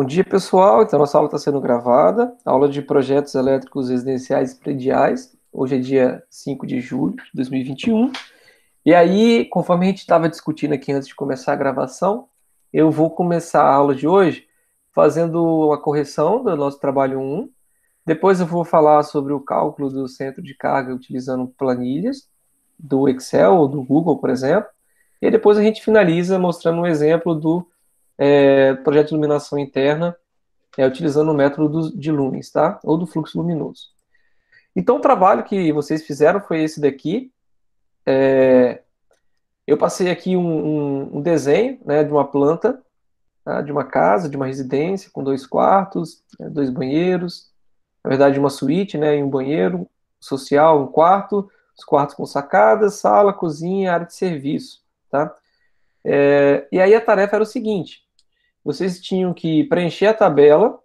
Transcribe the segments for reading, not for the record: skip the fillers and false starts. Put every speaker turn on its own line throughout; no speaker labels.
Bom dia, pessoal. Então, nossa aula está sendo gravada. Aula de projetos elétricos residenciais e prediais. Hoje é dia 5 de julho de 2021. E aí, conforme a gente estava discutindo aqui antes de começar a gravação, eu vou começar a aula de hoje fazendo uma correção do nosso trabalho 1. Depois eu vou falar sobre o cálculo do centro de carga utilizando planilhas do Excel ou do Google, por exemplo. E depois a gente finaliza mostrando um exemplo do projeto de iluminação interna utilizando o método de lumens, tá? Ou do fluxo luminoso. Então, o trabalho que vocês fizeram foi esse daqui. Eu passei aqui um desenho, né, de uma planta, tá? De uma casa, de uma residência, com 2 quartos, 2 banheiros, na verdade uma suíte, né, e um banheiro social, um quarto, os quartos com sacada, sala, cozinha, área de serviço, tá? E aí a tarefa era o seguinte: vocês tinham que preencher a tabela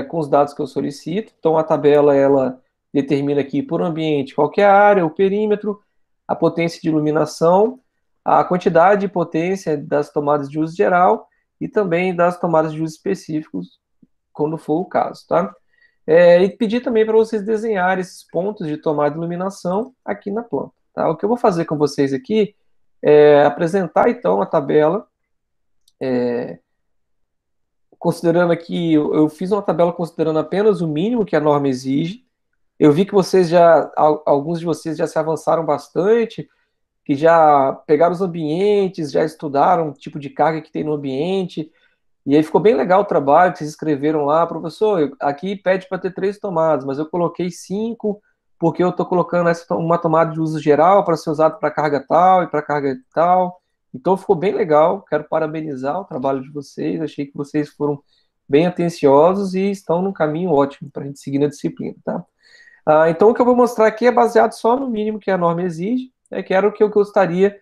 com os dados que eu solicito. Então, a tabela ela determina aqui por ambiente qual que é a área, o perímetro, a potência de iluminação, a quantidade e potência das tomadas de uso geral e também das tomadas de uso específicos, quando for o caso, tá? E pedir também para vocês desenharem esses pontos de tomada de iluminação aqui na planta, tá? O que eu vou fazer com vocês aqui é apresentar, então, a tabela, considerando aqui, eu fiz uma tabela considerando apenas o mínimo que a norma exige. Eu vi que vocês já, alguns de vocês já se avançaram bastante, que já pegaram os ambientes, já estudaram o tipo de carga que tem no ambiente, e aí ficou bem legal o trabalho que vocês escreveram lá: professor, aqui pede para ter 3 tomadas, mas eu coloquei 5, porque eu estou colocando uma tomada de uso geral para ser usado para carga tal e para carga tal. Então ficou bem legal, quero parabenizar o trabalho de vocês, achei que vocês foram bem atenciosos e estão num caminho ótimo para a gente seguir na disciplina, tá? Então o que eu vou mostrar aqui é baseado só no mínimo que a norma exige, que era o que eu gostaria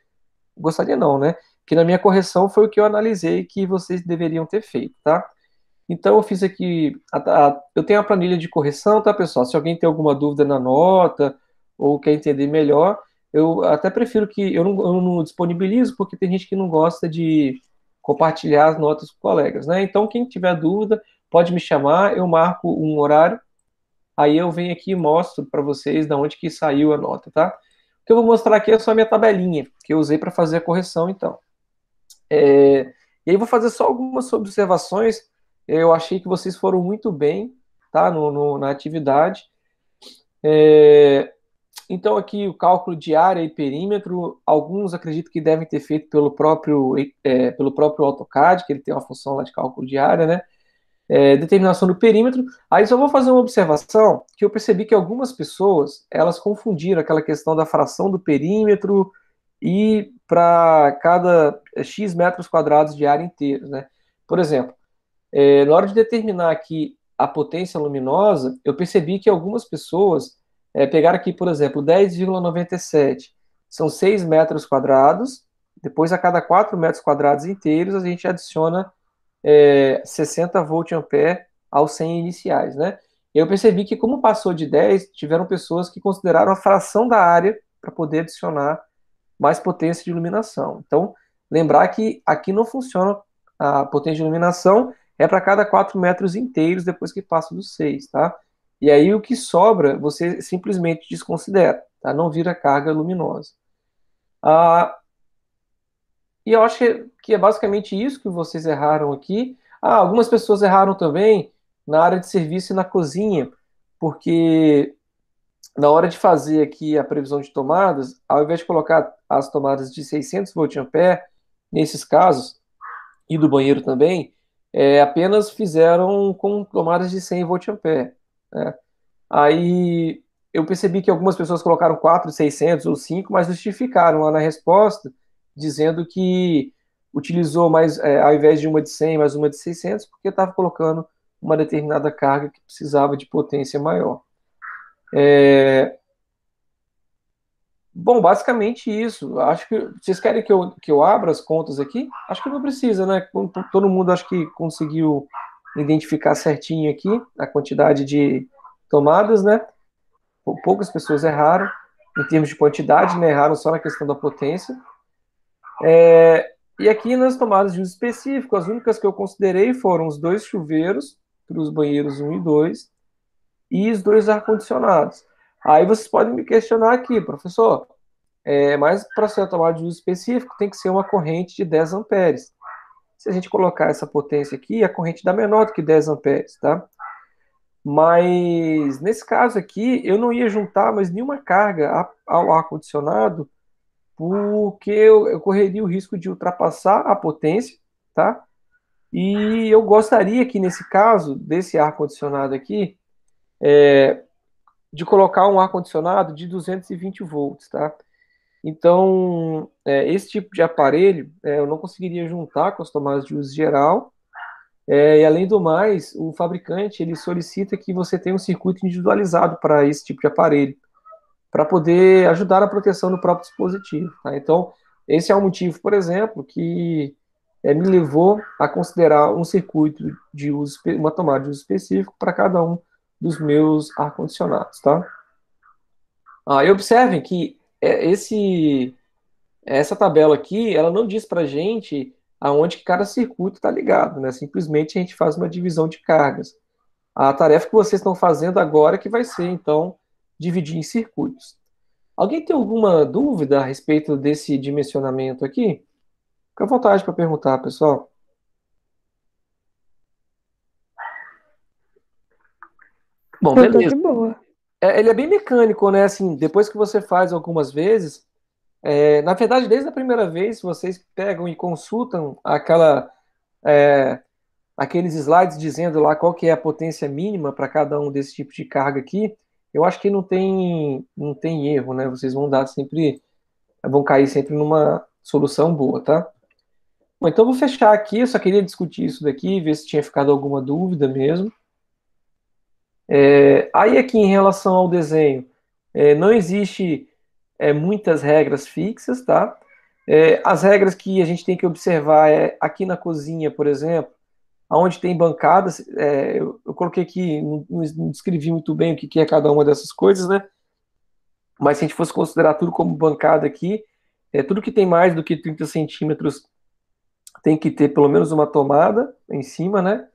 não, né? Que na minha correção foi o que eu analisei que vocês deveriam ter feito, tá? Então eu fiz aqui, eu tenho a planilha de correção, tá, pessoal? Se alguém tem alguma dúvida na nota ou quer entender melhor, eu até prefiro que eu não disponibilizo, porque tem gente que não gosta de compartilhar as notas com colegas, né? Então quem tiver dúvida pode me chamar, eu marco um horário, aí eu venho aqui e mostro para vocês de onde que saiu a nota, tá? O que eu vou mostrar aqui é só a minha tabelinha que eu usei para fazer a correção, então. E aí vou fazer só algumas observações. Eu achei que vocês foram muito bem, tá, na atividade. Então aqui o cálculo de área e perímetro, alguns acredito que devem ter feito pelo próprio AutoCAD, que ele tem uma função lá de cálculo de área, né? Determinação do perímetro. Aí só vou fazer uma observação, que eu percebi que algumas pessoas, elas confundiram aquela questão da fração do perímetro e para cada X metros quadrados de área inteira, né? Por exemplo, na hora de determinar aqui a potência luminosa, eu percebi que algumas pessoas pegaram aqui, por exemplo, 10,97, são 6 metros quadrados, depois a cada 4 metros quadrados inteiros a gente adiciona 60 volt-ampere aos 100 iniciais, né? Eu percebi que, como passou de 10, tiveram pessoas que consideraram a fração da área para poder adicionar mais potência de iluminação. Então, lembrar que aqui não funciona a potência de iluminação, é para cada 4 metros inteiros depois que passa dos 6, tá? E aí o que sobra, você simplesmente desconsidera, tá? Não vira carga luminosa. Ah, e eu acho que é basicamente isso que vocês erraram aqui. Algumas pessoas erraram também na área de serviço e na cozinha, porque na hora de fazer aqui a previsão de tomadas, ao invés de colocar as tomadas de 600 volt-ampere, nesses casos, e do banheiro também, apenas fizeram com tomadas de 100 volt-ampere, né? Aí eu percebi que algumas pessoas colocaram 4, 600 ou 5, mas justificaram lá na resposta, dizendo que utilizou mais, ao invés de uma de 100, mais uma de 600, porque estava colocando uma determinada carga que precisava de potência maior. Bom, basicamente isso. Acho que vocês querem que eu abra as contas aqui? Acho que não precisa, né? Todo mundo acho que conseguiu identificar certinho aqui a quantidade de tomadas, né? Poucas pessoas erraram em termos de quantidade, né? Erraram só na questão da potência. E aqui nas tomadas de uso específico, as únicas que eu considerei foram os dois chuveiros, para os banheiros um e 2 e os dois ar-condicionados. Aí vocês podem me questionar aqui, professor, mas para ser tomada de uso específico tem que ser uma corrente de 10 amperes. Se a gente colocar essa potência aqui, a corrente dá menor do que 10 amperes, tá? Mas nesse caso aqui, eu não ia juntar mais nenhuma carga ao ar-condicionado, porque eu correria o risco de ultrapassar a potência, tá? E eu gostaria que nesse caso, desse ar-condicionado aqui, de colocar um ar-condicionado de 220 volts, tá? Então, esse tipo de aparelho eu não conseguiria juntar com as tomadas de uso geral. E além do mais, o fabricante ele solicita que você tenha um circuito individualizado para esse tipo de aparelho, para poder ajudar na proteção do próprio dispositivo. Tá? Então, esse é um motivo, por exemplo, que me levou a considerar um circuito de uso, uma tomada de uso específico para cada um dos meus ar-condicionados. Tá? E observem que essa tabela aqui, ela não diz para a gente aonde que cada circuito está ligado, né? Simplesmente a gente faz uma divisão de cargas. A tarefa que vocês estão fazendo agora é que vai ser, então, dividir em circuitos. Alguém tem alguma dúvida a respeito desse dimensionamento aqui? Fica à vontade para perguntar, pessoal. Bom,
Eu tô
beleza.
de boa.
Ele é bem mecânico, né? Assim, depois que você faz algumas vezes, na verdade, desde a primeira vez, vocês pegam e consultam aqueles slides dizendo lá qual que é a potência mínima para cada um desse tipo de carga aqui. Eu acho que não tem erro, né? Vocês vão cair sempre numa solução boa, tá? Bom, então eu vou fechar aqui, eu só queria discutir isso daqui, ver se tinha ficado alguma dúvida mesmo. Aí aqui em relação ao desenho, não existe muitas regras fixas, tá? As regras que a gente tem que observar aqui na cozinha, por exemplo, onde tem bancadas, eu coloquei aqui, não descrevi muito bem o que é cada uma dessas coisas, né? Mas se a gente fosse considerar tudo como bancada aqui, tudo que tem mais do que 30 centímetros tem que ter pelo menos uma tomada em cima, né?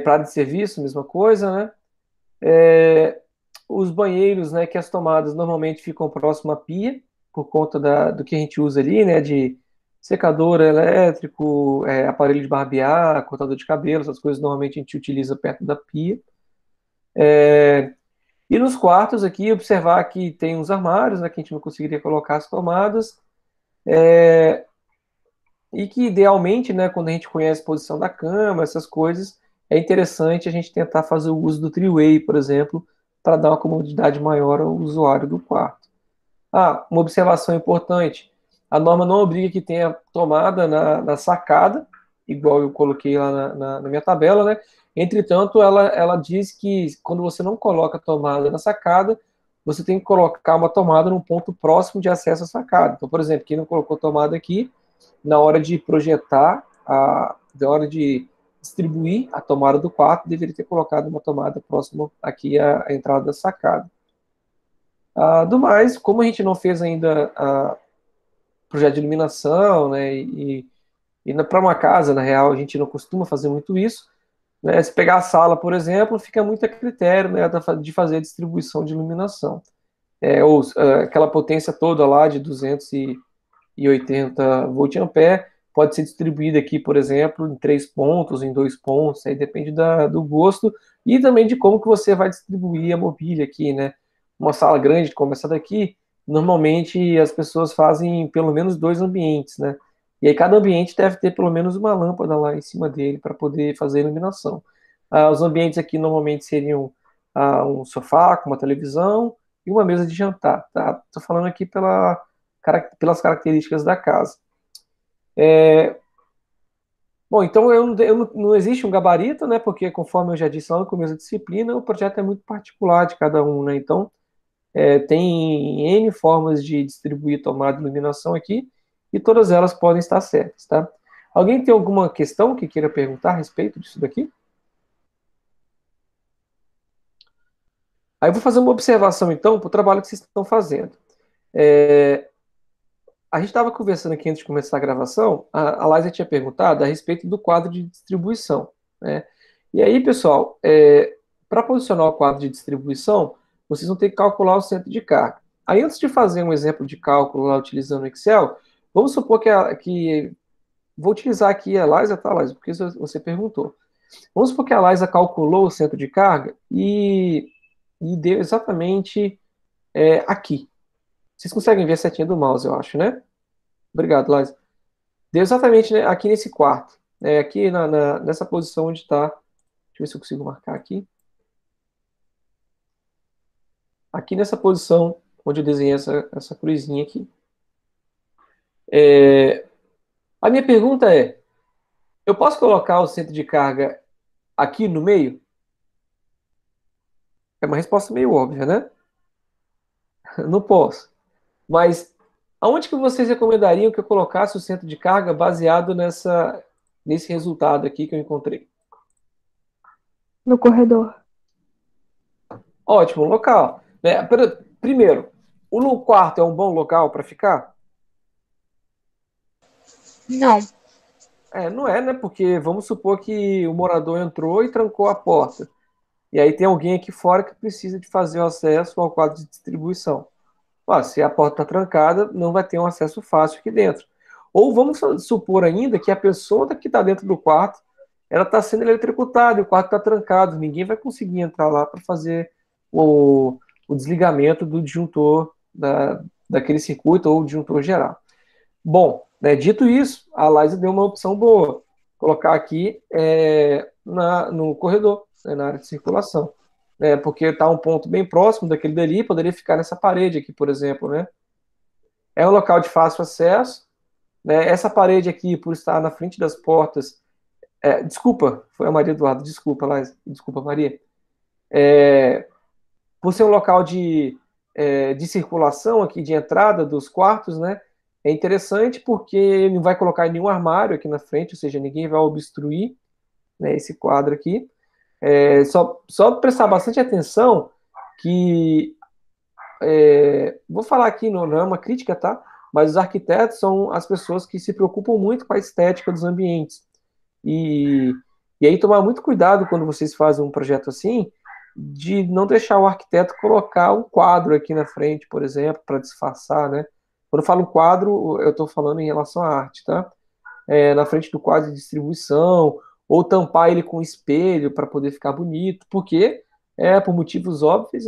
Para área de serviço, mesma coisa, né? Os banheiros, né, que as tomadas normalmente ficam próximo à pia, por conta do que a gente usa ali, né, de secador elétrico, aparelho de barbear, cortador de cabelo, essas coisas normalmente a gente utiliza perto da pia. E nos quartos aqui, observar que tem uns armários, né, que a gente não conseguiria colocar as tomadas, e que idealmente, né, quando a gente conhece a posição da cama, essas coisas, é interessante a gente tentar fazer o uso do three-way, por exemplo, para dar uma comodidade maior ao usuário do quarto. Uma observação importante: a norma não obriga que tenha tomada na sacada, igual eu coloquei lá na minha tabela, né? Entretanto, ela diz que quando você não coloca a tomada na sacada, você tem que colocar uma tomada num ponto próximo de acesso à sacada. Então, por exemplo, quem não colocou tomada aqui, na hora de projetar, na hora de distribuir a tomada do quarto, deveria ter colocado uma tomada próxima aqui à entrada da sacada. Do mais, como a gente não fez ainda projeto de iluminação, né, e para uma casa, na real, a gente não costuma fazer muito isso, né, se pegar a sala, por exemplo, fica muito a critério, né, de fazer a distribuição de iluminação. Ou aquela potência toda lá de 280 volt-ampere pode ser distribuída aqui, por exemplo, em 3 pontos, em 2 pontos, aí depende do gosto e também de como que você vai distribuir a mobília aqui, né? Uma sala grande como essa daqui, normalmente as pessoas fazem pelo menos 2 ambientes, né? E aí cada ambiente deve ter pelo menos uma lâmpada lá em cima dele para poder fazer a iluminação. Os ambientes aqui normalmente seriam um sofá com uma televisão e uma mesa de jantar, tá? Estou falando aqui pelas características da casa. Bom, então não existe um gabarito, né? Porque conforme eu já disse lá no começo da disciplina, o projeto é muito particular de cada um, né? Então tem N formas de distribuir tomada de iluminação aqui e todas elas podem estar certas, tá? Alguém tem alguma questão que queira perguntar a respeito disso daqui? Aí eu vou fazer uma observação então para o trabalho que vocês estão fazendo. a gente estava conversando aqui antes de começar a gravação, a Liza tinha perguntado a respeito do quadro de distribuição, né? E aí, pessoal, para posicionar o quadro de distribuição, vocês vão ter que calcular o centro de carga. Aí, antes de fazer um exemplo de cálculo lá utilizando o Excel, vamos supor que vou utilizar aqui a Liza, tá, Liza? Porque você perguntou. Vamos supor que a Liza calculou o centro de carga e deu exatamente aqui. Vocês conseguem ver a setinha do mouse, eu acho, né? Obrigado, Liza. Deu exatamente, né, aqui nesse quarto. Aqui nessa posição onde está. Deixa eu ver se eu consigo marcar aqui. Aqui nessa posição onde eu desenhei essa cruzinha aqui. A minha pergunta é: eu posso colocar o centro de carga aqui no meio? É uma resposta meio óbvia, né? Não posso. Mas aonde que vocês recomendariam que eu colocasse o centro de carga baseado nesse resultado aqui que eu encontrei?
No corredor.
Ótimo, local. Né? Primeiro, o quarto é um bom local para ficar?
Não.
Não é, né? Porque vamos supor que o morador entrou e trancou a porta. E aí tem alguém aqui fora que precisa de fazer o acesso ao quadro de distribuição. Se a porta está trancada, não vai ter um acesso fácil aqui dentro. Ou vamos supor ainda que a pessoa que está dentro do quarto, ela está sendo eletrocutada e o quarto está trancado. Ninguém vai conseguir entrar lá para fazer o desligamento do disjuntor daquele circuito ou disjuntor geral. Bom, né, dito isso, a Liza deu uma opção boa. Colocar aqui no corredor, né, na área de circulação. Porque está um ponto bem próximo daquele dali, poderia ficar nessa parede aqui, por exemplo. Né? É um local de fácil acesso. Né? Essa parede aqui, por estar na frente das portas. Desculpa, foi a Maria Eduardo, desculpa, Liza. Desculpa, Maria. Por ser um local de circulação aqui, de entrada dos quartos, né? É interessante porque não vai colocar nenhum armário aqui na frente, ou seja, ninguém vai obstruir, né, esse quadro aqui. Só prestar bastante atenção que vou falar aqui, não é uma crítica, tá? Mas os arquitetos são as pessoas que se preocupam muito com a estética dos ambientes. E, e aí tomar muito cuidado quando vocês fazem um projeto assim, de não deixar o arquiteto colocar um quadro aqui na frente, por exemplo, para disfarçar, né? Quando eu falo quadro, eu estou falando em relação à arte, tá? Na frente do quadro de distribuição, ou tampar ele com espelho para poder ficar bonito, porque, por motivos óbvios,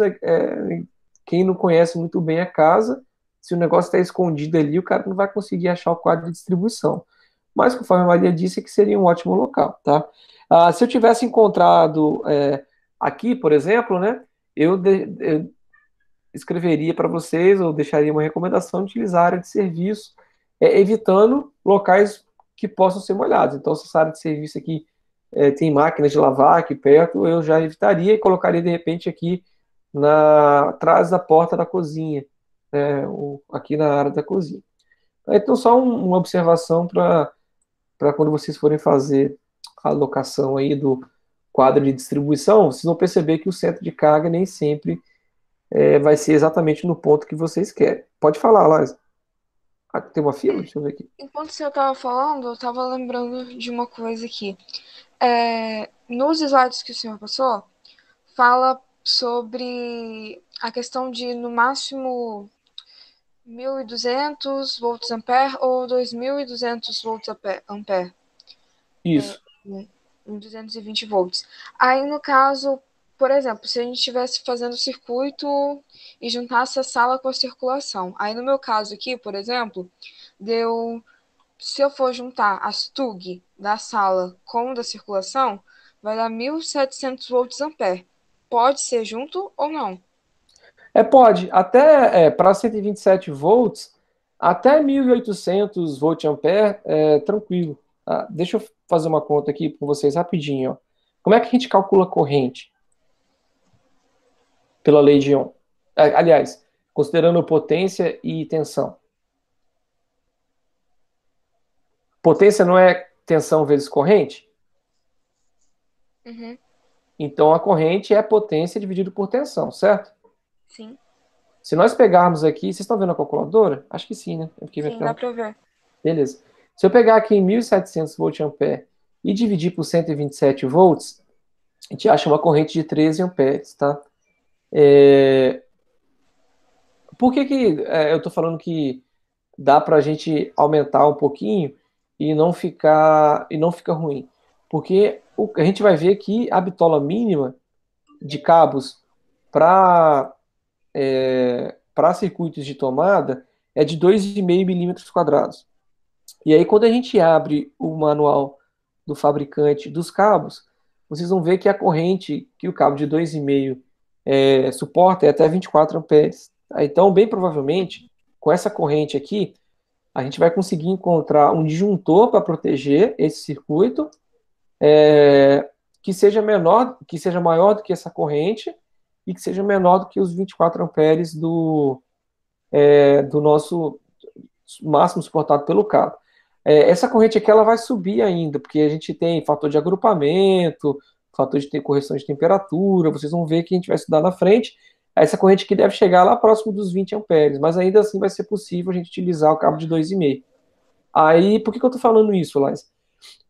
quem não conhece muito bem a casa, se o negócio está escondido ali, o cara não vai conseguir achar o quadro de distribuição. Mas, conforme a Maria disse, que seria um ótimo local, tá? Se eu tivesse encontrado aqui, por exemplo, né, eu escreveria para vocês, ou deixaria uma recomendação de utilizar a área de serviço, evitando locais que possam ser molhados. Então, se essa área de serviço aqui tem máquinas de lavar aqui perto, eu já evitaria e colocaria, de repente, aqui atrás da porta da cozinha, né, aqui na área da cozinha. Então, só uma observação para quando vocês forem fazer a alocação aí do quadro de distribuição, vocês vão perceber que o centro de carga nem sempre vai ser exatamente no ponto que vocês querem. Pode falar, Lázaro. Tem uma fila? Deixa eu ver aqui.
Enquanto você estava falando, eu estava lembrando de uma coisa aqui. Nos slides que o senhor passou, fala sobre a questão de, no máximo, 1.200 volts ampere ou 2.200 volts ampere.
Isso.
220 volts. Aí, no caso, por exemplo, se a gente estivesse fazendo circuito e juntasse a sala com a circulação. Aí, no meu caso aqui, por exemplo, se eu for juntar as TUG da sala com o da circulação, vai dar 1.700 volts ampere. Pode ser junto ou não?
Pode. Até para 127 volts, até 1.800 volt-ampere, tranquilo. Tá? Deixa eu fazer uma conta aqui com vocês rapidinho. Ó. Como é que a gente calcula corrente pela lei de Ohm? Aliás, considerando potência e tensão. Potência não é tensão vezes corrente?
Uhum,
Então a corrente é potência dividido por tensão, certo?
sim.
Se nós pegarmos aqui, vocês estão vendo a calculadora? Acho que sim, né? É porque minha
Sim, dá
tela...
pra ver.
Beleza. Se eu pegar aqui em 1.700 volt-ampere e dividir por 127 volts, a gente acha uma corrente de 13 amperes, tá? Por que que eu estou falando que dá para a gente aumentar um pouquinho e não fica ruim? Porque a gente vai ver que a bitola mínima de cabos para para circuitos de tomada é de 2,5 milímetros quadrados. E aí, quando a gente abre o manual do fabricante dos cabos, vocês vão ver que a corrente que o cabo de 2,5 suporta é até 24 amperes. Tá? Então, bem provavelmente, com essa corrente aqui, a gente vai conseguir encontrar um disjuntor para proteger esse circuito, que seja menor, que seja maior do que essa corrente e que seja menor do que os 24 amperes do nosso máximo suportado pelo cabo. Essa corrente aqui ela vai subir ainda, porque a gente tem fator de agrupamento, fator de correção de temperatura, vocês vão ver que a gente vai estudar na frente. Essa corrente aqui deve chegar lá próximo dos 20 amperes, mas ainda assim vai ser possível a gente utilizar o cabo de 2,5. Aí, por que eu estou falando isso, Lais?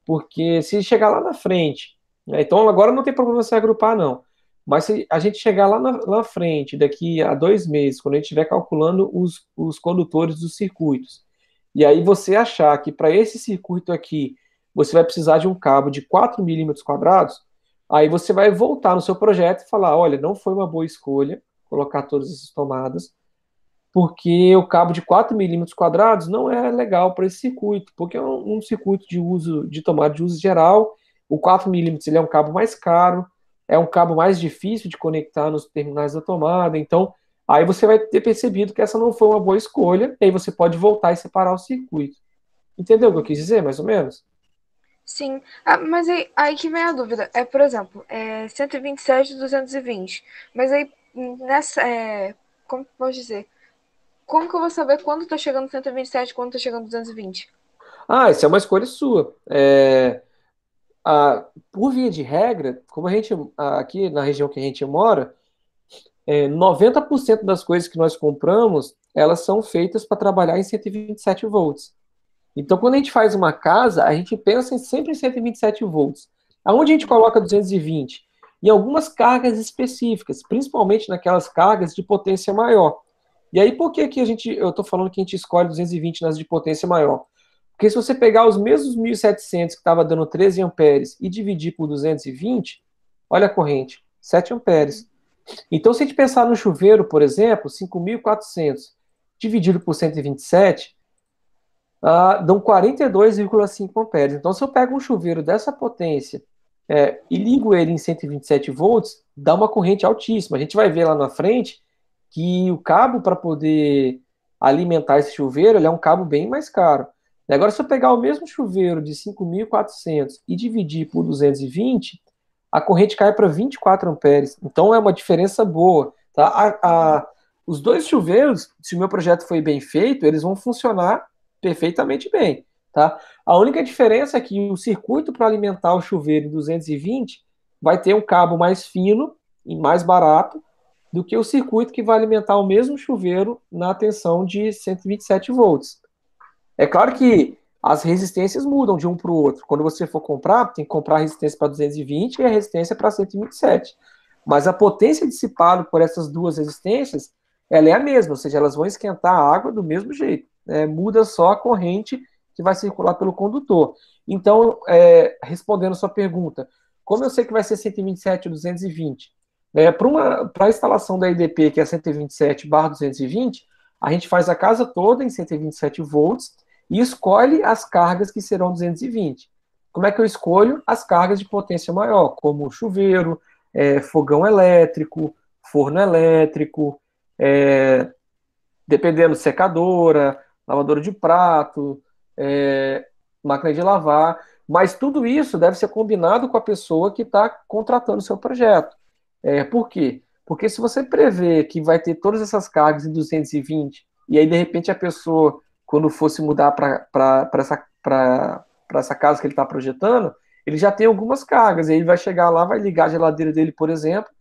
Porque se chegar lá na frente, né, então agora não tem problema se agrupar, não. Mas se a gente chegar lá na frente, daqui a 2 meses, quando a gente estiver calculando os condutores dos circuitos, e aí você achar que para esse circuito aqui você vai precisar de um cabo de 4 milímetros quadrados, aí você vai voltar no seu projeto e falar: olha, não foi uma boa escolha colocar todas essas tomadas, porque o cabo de 4 milímetros quadrados não é legal para esse circuito, porque é um circuito de uso de tomada de uso geral. O 4 milímetros ele é um cabo mais caro, é um cabo mais difícil de conectar nos terminais da tomada, então aí você vai ter percebido que essa não foi uma boa escolha, e aí você pode voltar e separar o circuito. Entendeu o que eu quis dizer, mais ou menos?
Sim, mas aí que vem a dúvida. Por exemplo, 127 e 220. Mas aí, nessa. Como que eu posso dizer? Como que eu vou saber quando tá chegando 127 e quando tá chegando 220?
Ah, essa é uma escolha sua. Por via de regra, como a gente, aqui na região que a gente mora, 90% das coisas que nós compramos, elas são feitas para trabalhar em 127 volts. Então, quando a gente faz uma casa, a gente pensa sempre em 127 volts. Aonde a gente coloca 220? Em algumas cargas específicas, principalmente naquelas cargas de potência maior. E aí, por que que eu estou falando que a gente escolhe 220 nas de potência maior? Porque se você pegar os mesmos 1.700 que estava dando 13 amperes e dividir por 220, olha a corrente, 7 amperes. Então, se a gente pensar no chuveiro, por exemplo, 5.400 dividido por 127, dão 42,5 amperes. Então, se eu pego um chuveiro dessa potência e ligo ele em 127 volts, dá uma corrente altíssima. A gente vai ver lá na frente que o cabo para poder alimentar esse chuveiro, ele é um cabo bem mais caro. E agora, se eu pegar o mesmo chuveiro de 5.400 e dividir por 220, a corrente cai para 24 amperes. Então, é uma diferença boa. Tá? Os dois chuveiros, se o meu projeto foi bem feito, eles vão funcionar perfeitamente bem. Tá? A única diferença é que o circuito para alimentar o chuveiro em 220 vai ter um cabo mais fino e mais barato do que o circuito que vai alimentar o mesmo chuveiro na tensão de 127 volts. É claro que as resistências mudam de um para o outro. Quando você for comprar, tem que comprar a resistência para 220 e a resistência para 127. Mas a potência dissipada por essas duas resistências, ela é a mesma, ou seja, elas vão esquentar a água do mesmo jeito. Muda só a corrente que vai circular pelo condutor. Então, respondendo a sua pergunta, como eu sei que vai ser 127 ou 220? Para a instalação da IDP, que é 127/220, a gente faz a casa toda em 127 volts e escolhe as cargas que serão 220. Como é que eu escolho? As cargas de potência maior, como chuveiro, fogão elétrico, forno elétrico, dependendo, secadora, lavadora de prato, máquina de lavar. Mas tudo isso deve ser combinado com a pessoa que está contratando o seu projeto. Por quê? Porque se você prevê que vai ter todas essas cargas em 220, e aí de repente a pessoa, quando fosse mudar para essa casa que ele está projetando, ele já tem algumas cargas, e aí ele vai chegar lá, vai ligar a geladeira dele, por exemplo,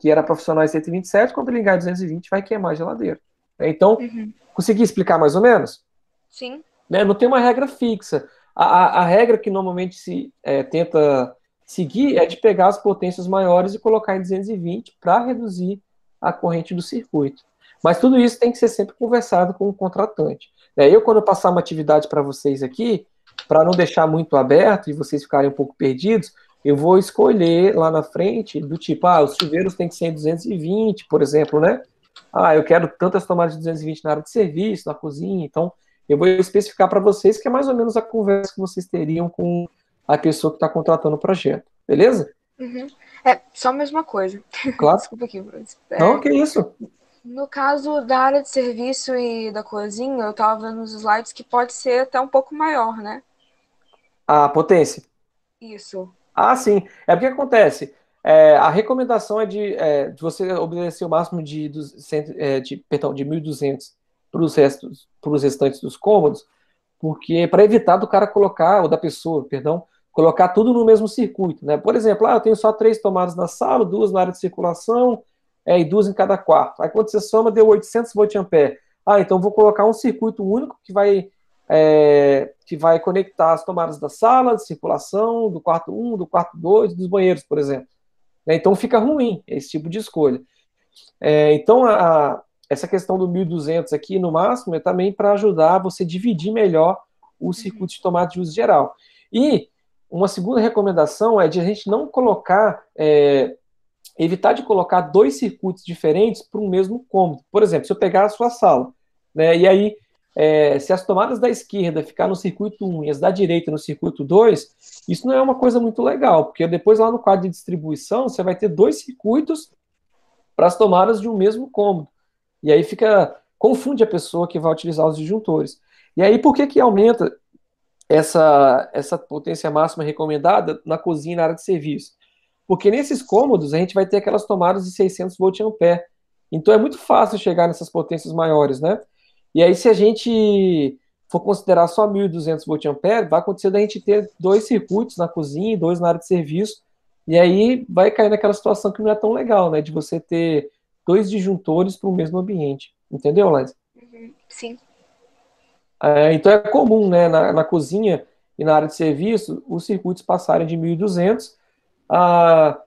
que era profissional em 127, quando ligar em 220 vai queimar a geladeira. Então,
Uhum.
consegui explicar mais ou menos?
Sim.
Né? Não tem uma regra fixa. A regra que normalmente se tenta seguir é de pegar as potências maiores e colocar em 220 para reduzir a corrente do circuito. Mas tudo isso tem que ser sempre conversado com o contratante. Eu, quando eu passar uma atividade para vocês aqui, para não deixar muito aberto e vocês ficarem um pouco perdidos, eu vou escolher lá na frente do tipo, os chuveiros têm que ser em 220, por exemplo, né? Eu quero tantas tomadas de 220 na área de serviço, na cozinha, então eu vou especificar para vocês que é mais ou menos a conversa que vocês teriam com a pessoa que está contratando o projeto, beleza?
Uhum. É, só a mesma coisa.
Claro.
Desculpa aqui, Bruce.
Não, que isso?
No caso da área de serviço e da cozinha, eu tava vendo nos slides que pode ser até um pouco maior, né?
A potência.
Isso.
Sim. É porque acontece. A recomendação de você obedecer o máximo de 1.200 para os restantes dos cômodos, porque para evitar do cara colocar, ou da pessoa, perdão, colocar tudo no mesmo circuito, né? Por exemplo, eu tenho só 3 tomadas na sala, 2 na área de circulação, e 2 em cada quarto. Aí quando você soma, deu 800 volt-ampere. Então vou colocar um circuito único que vai conectar as tomadas da sala, de circulação, do quarto 1, do quarto 2, dos banheiros, por exemplo. Então fica ruim esse tipo de escolha. Então, essa questão do 1.200 aqui, no máximo, é também para ajudar você a dividir melhor o circuito de tomada de uso geral. E uma segunda recomendação é de a gente não colocar, evitar de colocar 2 circuitos diferentes para um mesmo cômodo. Por exemplo, se eu pegar a sua sala, né, e aí, se as tomadas da esquerda ficar no circuito 1 e as da direita no circuito 2, isso não é uma coisa muito legal, porque depois lá no quadro de distribuição você vai ter 2 circuitos para as tomadas de um mesmo cômodo. E aí confunde a pessoa que vai utilizar os disjuntores. E aí, por que aumenta essa potência máxima recomendada na cozinha e na área de serviço? Porque nesses cômodos a gente vai ter aquelas tomadas de 600 volt-ampere. Então é muito fácil chegar nessas potências maiores, né? E aí, se a gente for considerar só 1.200 volt-ampere, vai acontecer da gente ter 2 circuitos na cozinha e 2 na área de serviço. E aí vai cair naquela situação que não é tão legal, né? De você ter 2 disjuntores para o mesmo ambiente. Entendeu, Laís?
Sim.
Então é comum, né, na cozinha e na área de serviço, os circuitos passarem de 1.200. Para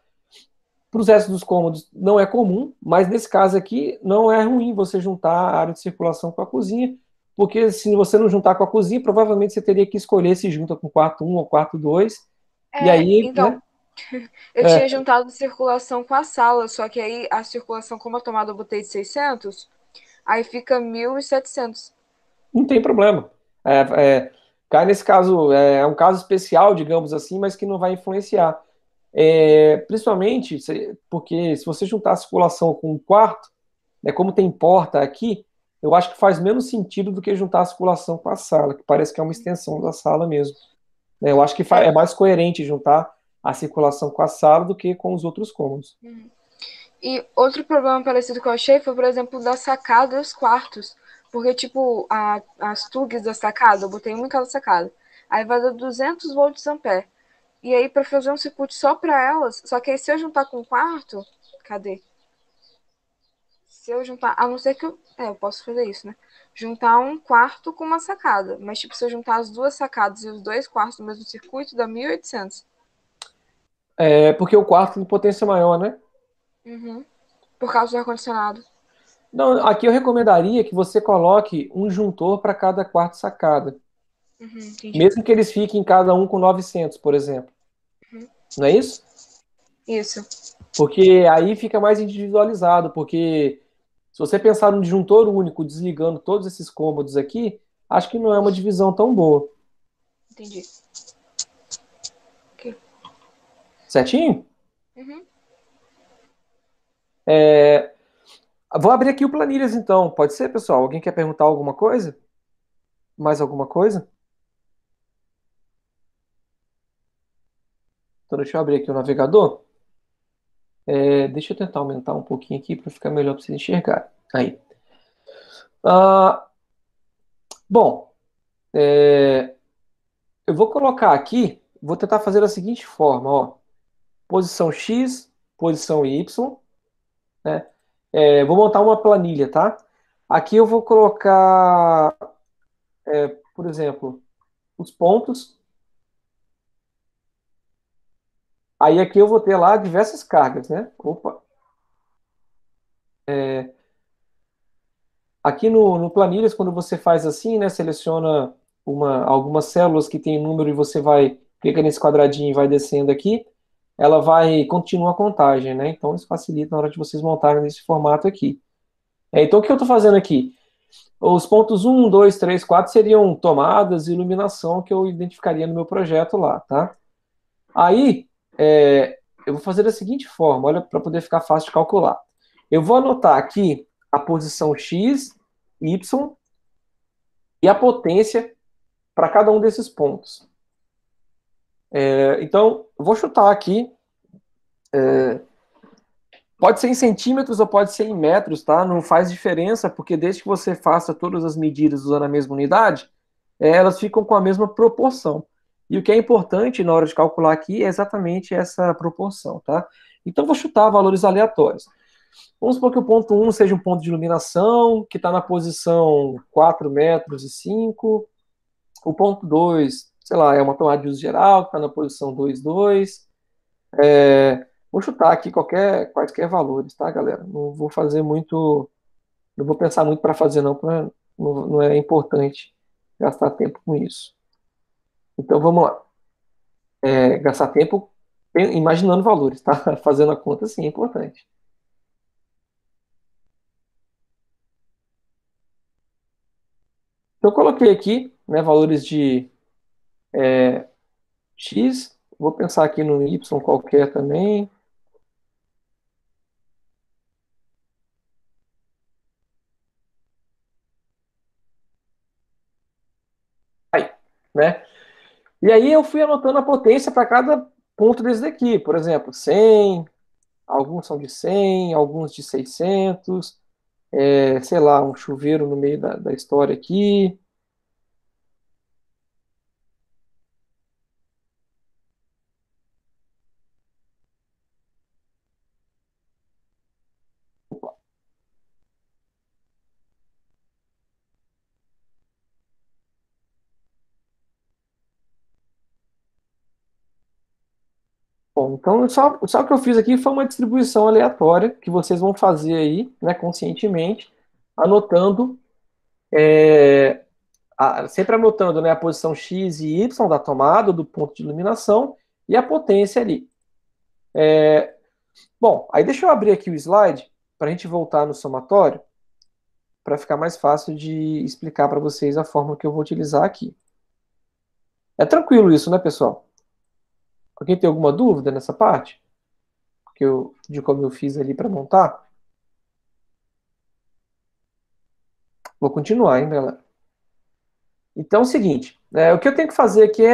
os restos dos cômodos não é comum, mas nesse caso aqui não é ruim você juntar a área de circulação com a cozinha, porque se você não juntar com a cozinha, provavelmente você teria que escolher se junta com o quarto 1 ou quarto 2, e aí,
Então,
né?
eu tinha
É,
juntado circulação com a sala, só que aí a circulação, como a tomada eu botei de 600, aí fica 1.700.
não tem problema. É, cai nesse caso, é um caso especial, digamos assim, mas que não vai influenciar. Principalmente porque se você juntar a circulação com o quarto, né, como tem porta aqui, eu acho que faz menos sentido do que juntar a circulação com a sala, que parece que é uma extensão da sala mesmo. Né? Eu acho que
É,
é mais coerente juntar a circulação com a sala do que com os outros cômodos.
e outro problema parecido que eu achei foi, por exemplo, da sacada e os quartos. Porque, tipo, as tugs da sacada, eu botei uma em cada sacada. Aí vai dar 200 volts ampere. E aí, pra fazer um circuito só pra elas, só que aí se eu juntar com o quarto, cadê? Se eu juntar, a não ser que eu posso fazer isso, né? Juntar um quarto com uma sacada. Mas, tipo, se eu juntar as 2 sacadas e os 2 quartos do mesmo circuito, dá 1.800.
Porque o quarto tem potência maior, né?
Uhum. Por causa do ar-condicionado.
Não, aqui eu recomendaria que você coloque um juntor para cada quarto sacada.
Uhum, entendi.
Mesmo que eles fiquem cada um com 900, por exemplo. Não é isso?
Isso.
Porque aí fica mais individualizado, porque se você pensar num disjuntor único desligando todos esses cômodos aqui, acho que não é uma divisão tão boa.
Entendi. Ok.
Certinho?
Uhum.
Vou abrir aqui o Planilhas então. Pode ser, pessoal? Alguém quer perguntar alguma coisa? Mais alguma coisa? Então deixa eu abrir aqui o navegador. Deixa eu tentar aumentar um pouquinho aqui para ficar melhor para vocês enxergarem. Aí. Ah, bom, eu vou colocar aqui, vou tentar fazer da seguinte forma, ó. Posição X, posição Y, né? Vou montar uma planilha, tá? Aqui eu vou colocar, por exemplo, os pontos. Aí aqui eu vou ter lá diversas cargas, né? Opa. Aqui no Planilhas, quando você faz assim, né? Seleciona algumas células que tem número e você vai, clica nesse quadradinho e vai descendo aqui, ela vai continuar a contagem, né? Então isso facilita na hora de vocês montarem nesse formato aqui. Então o que eu estou fazendo aqui? Os pontos um, 2, 3, 4 seriam tomadas e iluminação que eu identificaria no meu projeto lá, tá? Aí, eu vou fazer da seguinte forma, olha, para poder ficar fácil de calcular. Eu vou anotar aqui a posição x, y e a potência para cada um desses pontos. Então, eu vou chutar aqui, pode ser em centímetros ou pode ser em metros, tá? Não faz diferença, porque desde que você faça todas as medidas usando a mesma unidade, elas ficam com a mesma proporção. E o que é importante na hora de calcular aqui é exatamente essa proporção, tá? Então, vou chutar valores aleatórios. Vamos supor que o ponto 1 seja um ponto de iluminação, que está na posição 4 metros e 5. O ponto 2, sei lá, é uma tomada de uso geral, que está na posição 2,2. Vou chutar aqui quaisquer valores, tá, galera? Não vou fazer muito, não vou pensar muito para fazer, não, não é importante gastar tempo com isso. Então vamos lá. Gastar tempo imaginando valores, tá? Fazendo a conta, sim, é importante. Então, eu coloquei aqui, né, valores de X, vou pensar aqui no Y qualquer também. Aí, né? E aí eu fui anotando a potência para cada ponto desse daqui. Por exemplo, 100, alguns são de 100, alguns de 600, sei lá, um chuveiro no meio da história aqui. Bom, então só o que eu fiz aqui foi uma distribuição aleatória que vocês vão fazer aí, né, conscientemente, anotando, sempre anotando, né, a posição X e Y da tomada, do ponto de iluminação e a potência ali. Bom, aí deixa eu abrir aqui o slide para a gente voltar no somatório, para ficar mais fácil de explicar para vocês a forma que eu vou utilizar aqui. É tranquilo isso, né, pessoal? Alguém tem alguma dúvida nessa parte? De como eu fiz ali para montar? Vou continuar, hein, galera? Então é o seguinte, o que eu tenho que fazer aqui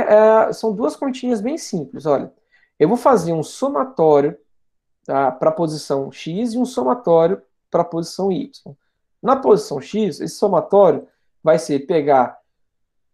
são duas continhas bem simples, olha. Eu vou fazer um somatório, tá, para a posição X e um somatório para a posição Y. Na posição X, esse somatório vai ser pegar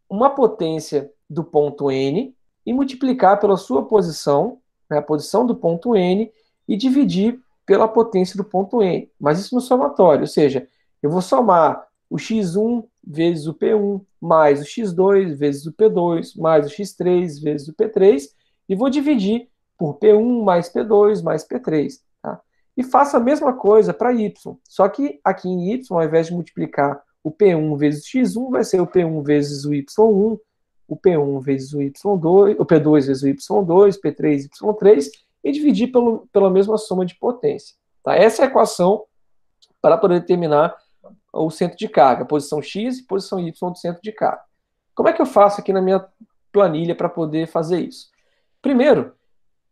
uma potência do ponto N e multiplicar pela sua posição, né, a posição do ponto N, e dividir pela potência do ponto N. Mas isso no somatório, ou seja, eu vou somar o x1 vezes o P1, mais o x2 vezes o P2, mais o x3 vezes o P3, e vou dividir por P1 mais P2 mais P3. Tá? E faço a mesma coisa para Y, só que aqui em Y, ao invés de multiplicar o P1 vezes o X1 vai ser o P1 vezes o Y1, o P1 vezes o Y2, o P2 vezes o Y2, P3, Y3, e dividir pela mesma soma de potência. Tá? Essa é a equação para poder determinar o centro de carga, posição X e posição Y do centro de carga. Como é que eu faço aqui na minha planilha para poder fazer isso? Primeiro,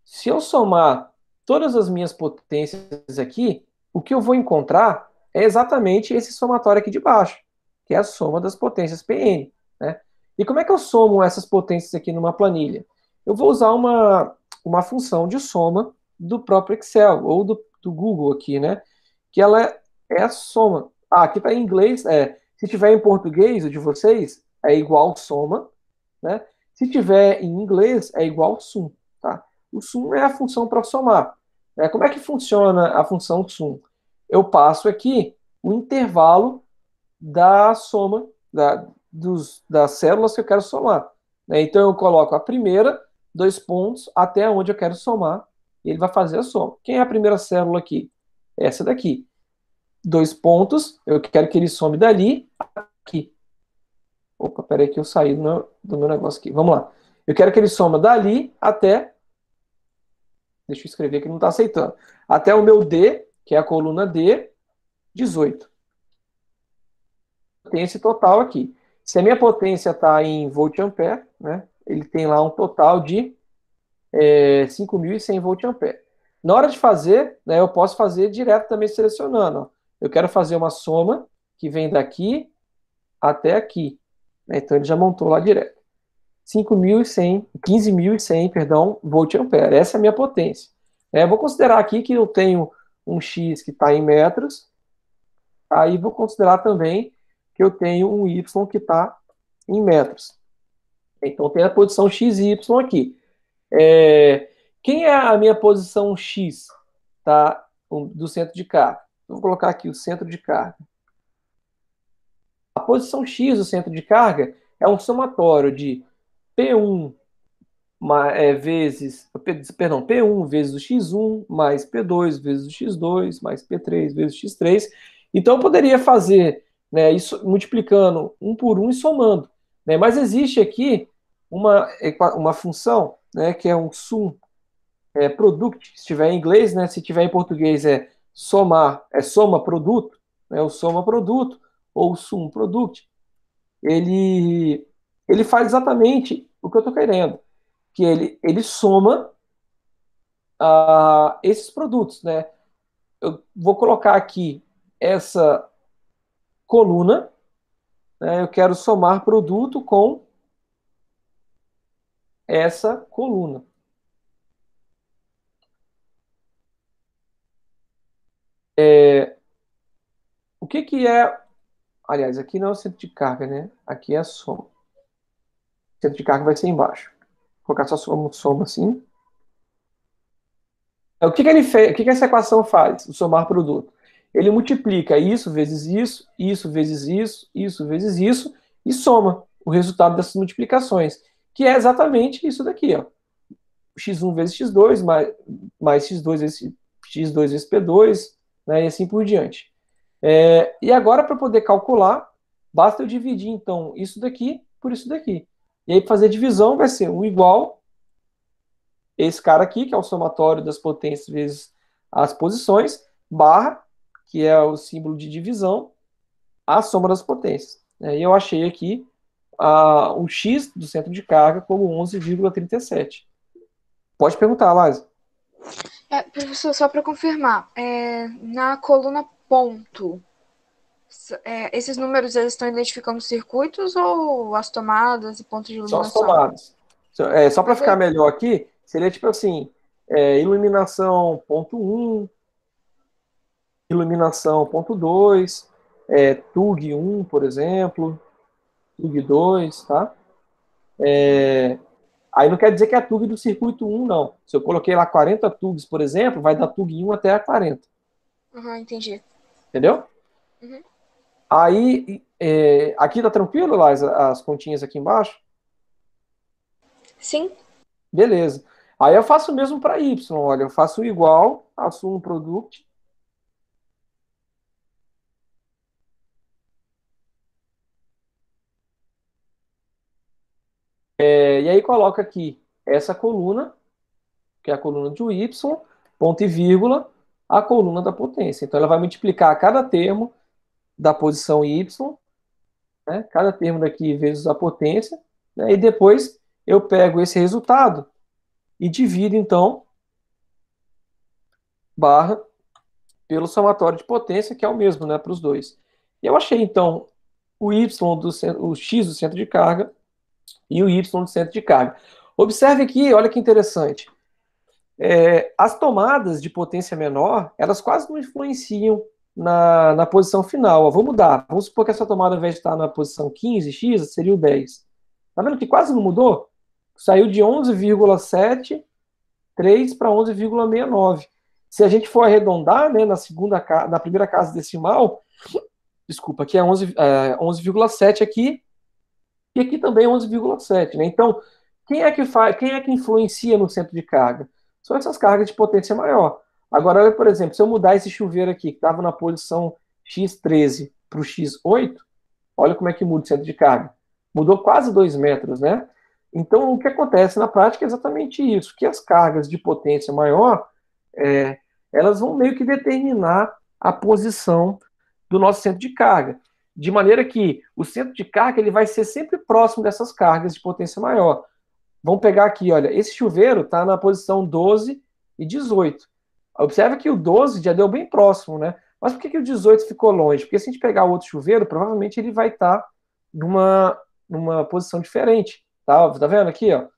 se eu somar todas as minhas potências aqui, o que eu vou encontrar é exatamente esse somatório aqui de baixo, que é a soma das potências Pn. Né? E como é que eu somo essas potências aqui numa planilha? Eu vou usar uma função de soma do próprio Excel, ou do Google aqui, né? Que ela é a soma. Aqui está em inglês, se tiver em português, o de vocês, é igual soma, né? Se tiver em inglês, é igual sum, tá? O sum é a função para somar. Como é que funciona a função sum? eu passo aqui o intervalo da soma das células que eu quero somar. Né? Então, eu coloco a primeira, 2 pontos, até onde eu quero somar, e ele vai fazer a soma. Quem é a primeira célula aqui? Essa daqui. 2 pontos, eu quero que ele some dali aqui. Opa, peraí que eu saí do meu negócio aqui. Vamos lá. Eu quero que ele soma dali até... Deixa eu escrever que não está aceitando. Até o meu D, que é a coluna D, 18. Tem esse total aqui. Se a minha potência está em volt-ampere, né, ele tem lá um total de 5.100 volt-ampere. Na hora de fazer, né, eu posso fazer direto também selecionando. Ó. Eu quero fazer uma soma que vem daqui até aqui. Né, então ele já montou lá direto. 5.100, 15.100, perdão, volt-ampere. Essa é a minha potência. Eu vou considerar aqui que eu tenho um X que está em metros. Aí vou considerar também que eu tenho um Y que está em metros. Então tem a posição X e Y aqui. Quem é a minha posição X, tá, do centro de carga? Vou colocar aqui o centro de carga. A posição X do centro de carga é um somatório de P1 P1 vezes o X1 mais P2 vezes o X2 mais P3 vezes o X3. Então eu poderia fazer, né, isso multiplicando um por um e somando. Né, mas existe aqui uma função, né, que é um sum product, se tiver em inglês, né, se tiver em português soma produto, né, o soma produto ou o sum product. Ele faz exatamente o que eu estou querendo, que ele soma esses produtos, né? Eu vou colocar aqui essa coluna, né? Eu quero somar produto com essa coluna. O que é... Aliás, aqui não é o centro de carga, né? Aqui é a soma. O centro de carga vai ser embaixo. Vou colocar só soma assim. O que ele fez? O que essa equação faz? O somar produto. Ele multiplica isso vezes isso, isso vezes isso, isso vezes isso, e soma o resultado dessas multiplicações, que é exatamente isso daqui, ó. X1 vezes X2, mais X2 vezes P2, né, e assim por diante. E agora, para poder calcular, basta eu dividir, então, isso daqui por isso daqui. E aí, para fazer divisão, vai ser um igual esse cara aqui, que é o somatório das potências vezes as posições, barra, que é o símbolo de divisão, a soma das potências. E eu achei aqui o X do centro de carga como 11,37. Pode perguntar, Lázaro.
Professor, só para confirmar, na coluna ponto, esses números eles estão identificando circuitos ou as tomadas e pontos de
São as
iluminação?
tomadas. Só para ficar melhor aqui, seria tipo assim, iluminação ponto 1, iluminação ponto 2, TUG 1, por exemplo, TUG 2, tá? Aí não quer dizer que é a TUG do circuito 1, não. Se eu coloquei lá 40 TUGs, por exemplo, vai da TUG 1 até a 40.
Entendi.
Entendeu?
Uhum.
Aí, aqui tá tranquilo, Lais, as continhas aqui embaixo?
Sim.
Beleza. Aí eu faço o mesmo para Y, olha, eu faço igual, assumo o product. E aí coloca aqui essa coluna, que é a coluna de Y, ponto e vírgula, a coluna da potência. Então ela vai multiplicar cada termo da posição Y, né, cada termo daqui vezes a potência, né, e depois eu pego esse resultado e divido, então, barra pelo somatório de potência, que é o mesmo, né, para os dois. E eu achei, então, o X do centro de carga e o Y do centro de carga. Observe aqui, olha que interessante. As tomadas de potência menor, elas quase não influenciam na posição final. Ó, vou mudar. Vamos supor que essa tomada, ao invés de estar na posição 15x, seria o 10. Tá vendo que quase não mudou? Saiu de 11,73 para 11,69. Se a gente for arredondar, né, na primeira casa decimal, desculpa, aqui é 11,7 aqui, e aqui também 11,7, né? Então, quem é que influencia no centro de carga? São essas cargas de potência maior. Agora, olha, por exemplo, se eu mudar esse chuveiro aqui, que estava na posição X13 para o X8, olha como é que muda o centro de carga. Mudou quase 2 metros, né? Então, o que acontece na prática é exatamente isso, que as cargas de potência maior, é, elas vão meio que determinar a posição do nosso centro de carga, de maneira que o centro de carga ele vai ser sempre próximo dessas cargas de potência maior. Vamos pegar aqui, olha, esse chuveiro está na posição 12 e 18. Observa que o 12 já deu bem próximo, né? Mas por que o 18 ficou longe? Porque se a gente pegar outro chuveiro, provavelmente ele vai estar numa posição diferente. Tá vendo aqui, ó?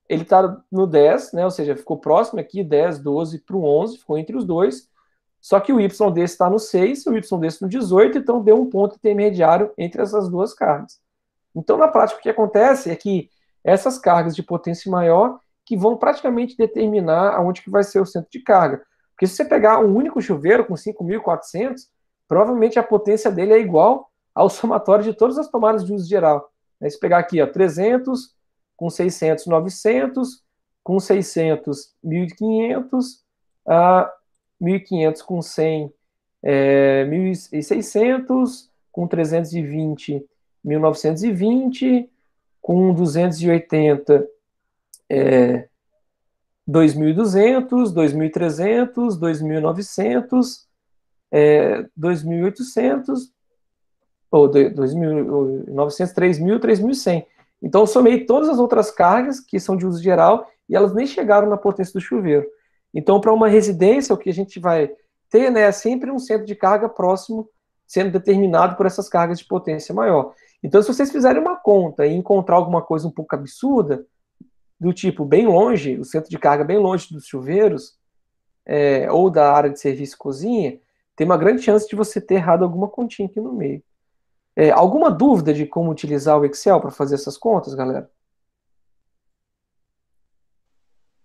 Ele está no 10, né? Ou seja, ficou próximo aqui, 10, 12 para o 11, ficou entre os dois. Só que o Y desse está no 6 e o Y desse no 18, então deu um ponto intermediário entre essas duas cargas. Então, na prática, o que acontece é que essas cargas de potência maior que vão praticamente determinar aonde que vai ser o centro de carga. Porque se você pegar um único chuveiro com 5.400, provavelmente a potência dele é igual ao somatório de todas as tomadas de uso geral. Se pegar aqui, ó, 300, com 600, 900, com 600, 1.500, 1.500 com 100, 1.600, com 320, 1.920, com 280, 2.200, 2.300, 2.900, 2.800, ou 2.900, 3.000, 3.100. Então, eu somei todas as outras cargas que são de uso geral e elas nem chegaram na potência do chuveiro. Então, para uma residência, o que a gente vai ter, né, é sempre um centro de carga próximo sendo determinado por essas cargas de potência maior. Então, se vocês fizerem uma conta e encontrar alguma coisa um pouco absurda, do tipo bem longe, o centro de carga bem longe dos chuveiros, ou da área de serviço e cozinha, tem uma grande chance de você ter errado alguma continha aqui no meio. Alguma dúvida de como utilizar o Excel para fazer essas contas, galera?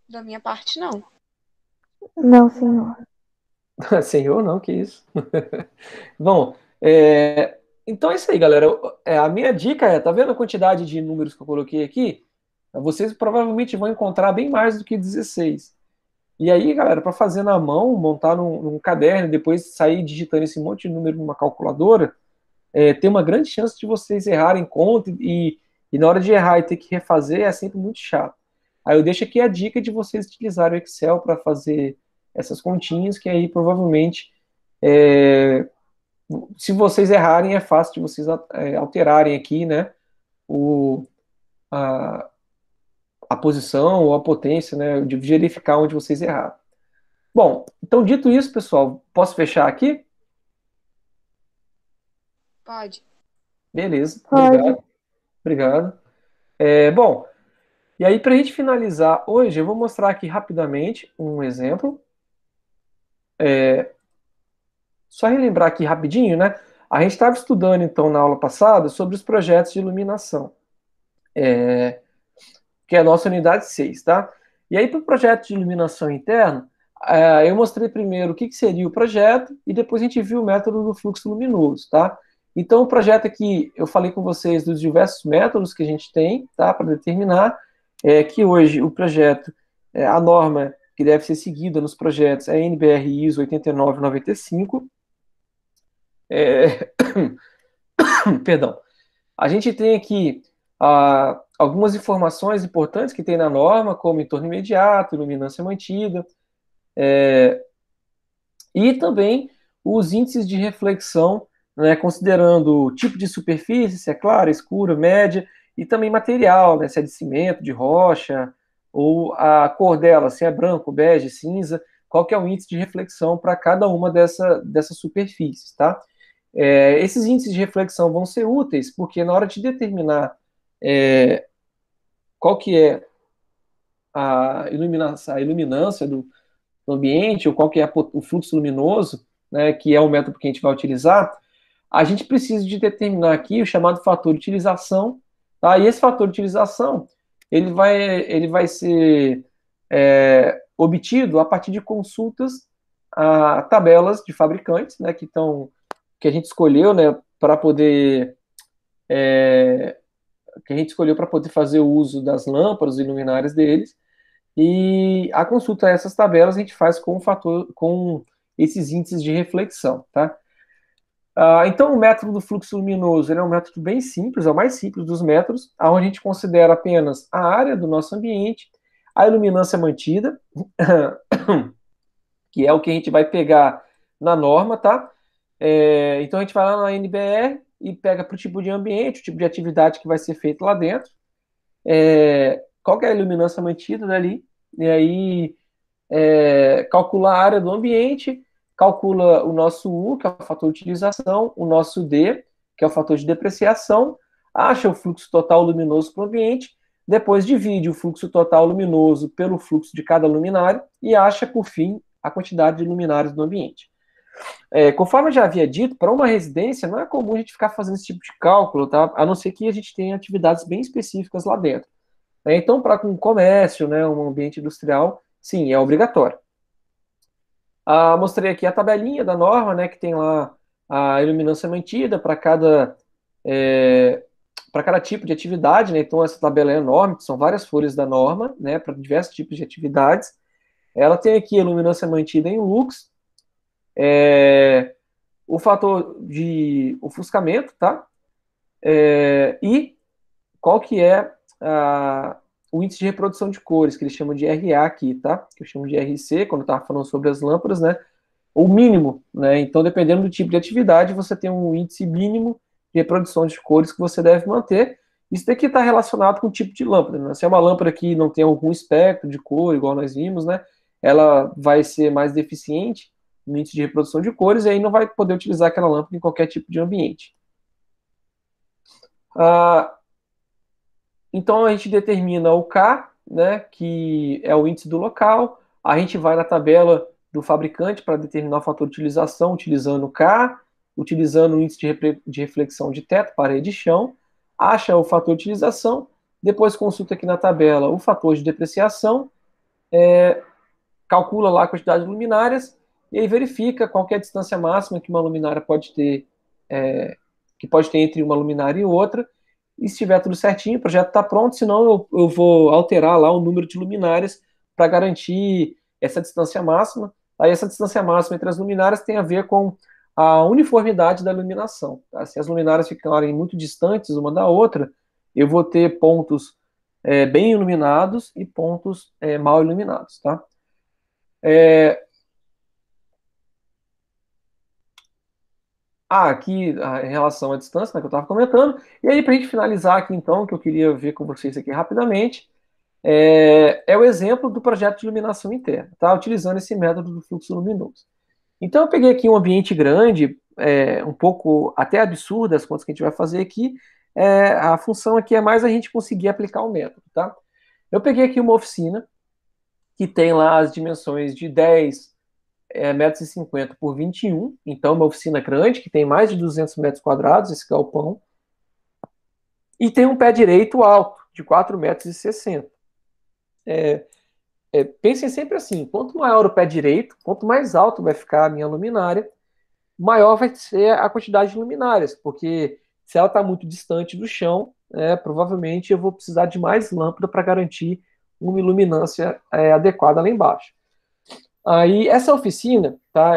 Da minha parte, não.
Não, senhor.
Senhor, não, que isso. Bom, então é isso aí, galera. A minha dica tá vendo a quantidade de números que eu coloquei aqui? Vocês provavelmente vão encontrar bem mais do que 16. E aí, galera, para fazer na mão, montar num caderno, depois sair digitando esse monte de número numa calculadora, tem uma grande chance de vocês errarem conta e na hora de errar e ter que refazer é sempre muito chato. Aí eu deixo aqui a dica de vocês utilizarem o Excel para fazer essas continhas, que aí provavelmente, se vocês errarem, é fácil de vocês alterarem aqui, né, a posição ou a potência, né, de verificar onde vocês erraram. Bom, então dito isso, pessoal, posso fechar aqui?
Pode.
Beleza,
Pode.
obrigado. Bom, e aí para a gente finalizar hoje, eu vou mostrar aqui rapidamente um exemplo. Só relembrar aqui rapidinho, né? A gente estava estudando, então, na aula passada, sobre os projetos de iluminação, que é a nossa unidade 6, tá? E aí, para o projeto de iluminação interna, eu mostrei primeiro o que seria o projeto e depois a gente viu o método do fluxo luminoso, tá? Então, o projeto aqui, eu falei com vocês dos diversos métodos que a gente tem, tá? Para determinar que hoje o projeto, a norma que deve ser seguida nos projetos é a NBR ISO 8995. Perdão. A gente tem aqui algumas informações importantes que tem na norma, como entorno imediato, iluminância mantida, e também os índices de reflexão, né, considerando o tipo de superfície, se é clara, escura, média, e também material, né, se é de cimento, de rocha, ou a cor dela, se é branco, bege, cinza, qual que é o índice de reflexão para cada uma dessas superfícies, tá? Esses índices de reflexão vão ser úteis, porque na hora de determinar qual que é a iluminância do ambiente, ou qual que é o fluxo luminoso, né, que é o método que a gente vai utilizar, a gente precisa de determinar aqui o chamado fator de utilização, tá? E esse fator de utilização, ele vai ser obtido a partir de consultas tabelas de fabricantes, né, que a gente escolheu, né, para poder fazer o uso das lâmpadas e luminárias deles. E a consulta a essas tabelas a gente faz com esses índices de reflexão, tá? Então, o método do fluxo luminoso ele é um método bem simples, é o mais simples dos métodos, onde a gente considera apenas a área do nosso ambiente, a iluminância mantida, que é o que a gente vai pegar na norma, tá? Então, a gente vai lá na NBR e pega para o tipo de ambiente, o tipo de atividade que vai ser feito lá dentro, qual que é a iluminância mantida dali, e aí calcula a área do ambiente, calcula o nosso U, que é o fator de utilização, o nosso D, que é o fator de depreciação, acha o fluxo total luminoso para o ambiente, depois divide o fluxo total luminoso pelo fluxo de cada luminário e acha, por fim, a quantidade de luminários do ambiente. Conforme eu já havia dito, para uma residência não é comum a gente ficar fazendo esse tipo de cálculo, tá? A não ser que a gente tenha atividades bem específicas lá dentro. Então, para um comércio, né, um ambiente industrial, sim, é obrigatório. Mostrei aqui a tabelinha da norma, né, que tem lá a iluminância mantida para cada tipo de atividade, né? Então essa tabela é enorme, são várias folhas da norma, né, para diversos tipos de atividades. Ela tem aqui a iluminância mantida em lux, o fator de ofuscamento, tá? E qual que é o índice de reprodução de cores, que eles chamam de RA aqui, tá? Que eu chamo de RC, quando eu estava falando sobre as lâmpadas, né? O mínimo, né? Então, dependendo do tipo de atividade, você tem um índice mínimo de reprodução de cores que você deve manter. Isso daqui está relacionado com o tipo de lâmpada, né? Se é uma lâmpada que não tem algum espectro de cor, igual nós vimos, né? Ela vai ser mais deficiente no índice de reprodução de cores e aí não vai poder utilizar aquela lâmpada em qualquer tipo de ambiente. Então a gente determina o K, né, que é o índice do local, a gente vai na tabela do fabricante para determinar o fator de utilização, utilizando o K, utilizando o índice de reflexão de teto, parede e chão, acha o fator de utilização, depois consulta aqui na tabela o fator de depreciação, calcula lá a quantidade de luminárias, e aí verifica qual que é a distância máxima que uma luminária pode ter, entre uma luminária e outra, e se estiver tudo certinho, o projeto está pronto, senão eu vou alterar lá o número de luminárias para garantir essa distância máxima. Aí essa distância máxima entre as luminárias tem a ver com a uniformidade da iluminação. Tá? Se as luminárias ficarem muito distantes uma da outra, eu vou ter pontos bem iluminados e pontos mal iluminados. Tá? Aqui em relação à distância, né, que eu estava comentando. E aí, para a gente finalizar aqui, então, que eu queria ver com vocês aqui rapidamente, o exemplo do projeto de iluminação interna, tá? Utilizando esse método do fluxo luminoso. Então, eu peguei aqui um ambiente grande, um pouco até absurdo as contas que a gente vai fazer aqui. A função aqui é mais a gente conseguir aplicar o método, tá? Eu peguei aqui uma oficina que tem lá as dimensões de 10 metros e 50 por 21, então uma oficina grande, que tem mais de 200 metros quadrados, esse galpão, e tem um pé direito alto, de 4 metros e 60. Pensem sempre assim, quanto maior o pé direito, quanto mais alto vai ficar a minha luminária, maior vai ser a quantidade de luminárias, porque se ela está muito distante do chão, provavelmente eu vou precisar de mais lâmpada para garantir uma iluminância adequada lá embaixo. Aí, essa oficina, tá,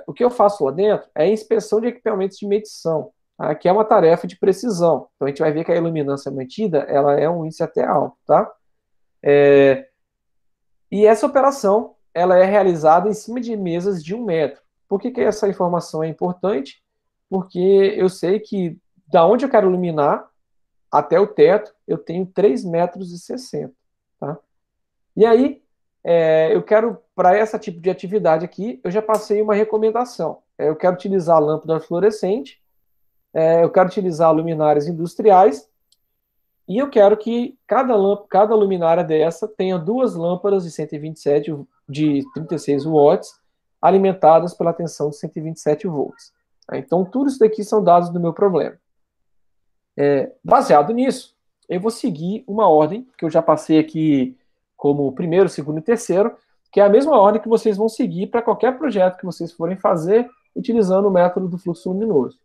o que eu faço lá dentro é a inspeção de equipamentos de medição, tá, que é uma tarefa de precisão. Então, a gente vai ver que a iluminância mantida, ela é um índice até alto, tá? E essa operação, ela é realizada em cima de mesas de 1 metro. Por que essa informação é importante? Porque eu sei que da onde eu quero iluminar até o teto, eu tenho 3 metros e 60, tá? E aí, eu quero, para esse tipo de atividade aqui, eu já passei uma recomendação. Eu quero utilizar lâmpada fluorescente, eu quero utilizar luminárias industriais, e eu quero que cada luminária dessa tenha 2 lâmpadas de 127 de 36 watts, alimentadas pela tensão de 127 volts. Então, tudo isso daqui são dados do meu problema. Baseado nisso, eu vou seguir uma ordem que eu já passei aqui como primeiro, segundo e terceiro, que é a mesma ordem que vocês vão seguir para qualquer projeto que vocês forem fazer utilizando o método do fluxo luminoso.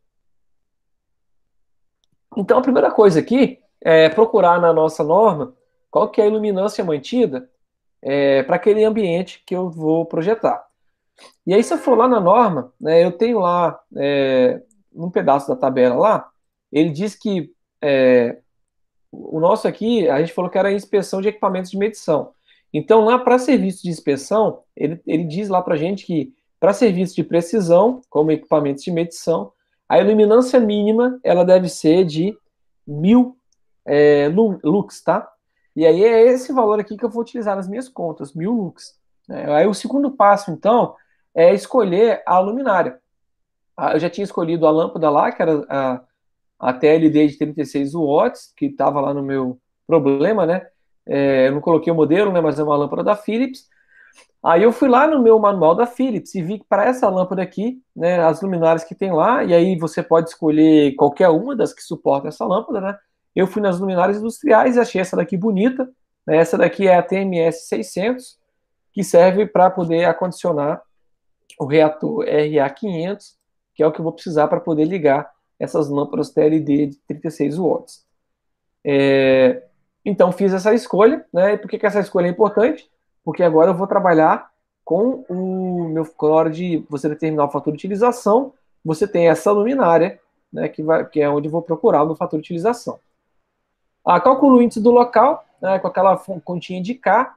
Então, a primeira coisa aqui é procurar na nossa norma qual que é a iluminância mantida para aquele ambiente que eu vou projetar. E aí, se eu for lá na norma, né, eu tenho lá, num pedaço da tabela lá, ele diz que o nosso aqui, a gente falou que era inspeção de equipamentos de medição. Então, lá para serviço de inspeção, ele diz lá para a gente que para serviço de precisão, como equipamentos de medição, a iluminância mínima ela deve ser de 1000 lux, tá? E aí é esse valor aqui que eu vou utilizar nas minhas contas, 1000 lux. Aí o segundo passo, então, é escolher a luminária. Eu já tinha escolhido a lâmpada lá, que era a TLD de 36 watts, que estava lá no meu problema, né? Eu não coloquei o modelo, né? Mas é uma lâmpada da Philips. Aí eu fui lá no meu manual da Philips e vi que para essa lâmpada aqui, né, as luminárias que tem lá, e aí você pode escolher qualquer uma das que suporta essa lâmpada, né? Eu fui nas luminárias industriais e achei essa daqui bonita, né? Essa daqui é a TMS 600, que serve para poder acondicionar o reator RA500, que é o que eu vou precisar para poder ligar essas lâmpadas TLD de 36 watts. Então fiz essa escolha, né? E por que essa escolha é importante? Porque agora eu vou trabalhar com o meu, na hora de você determinar o fator de utilização, você tem essa luminária, né, que é onde eu vou procurar o meu fator de utilização. Calculo o índice do local, né, com aquela continha de K,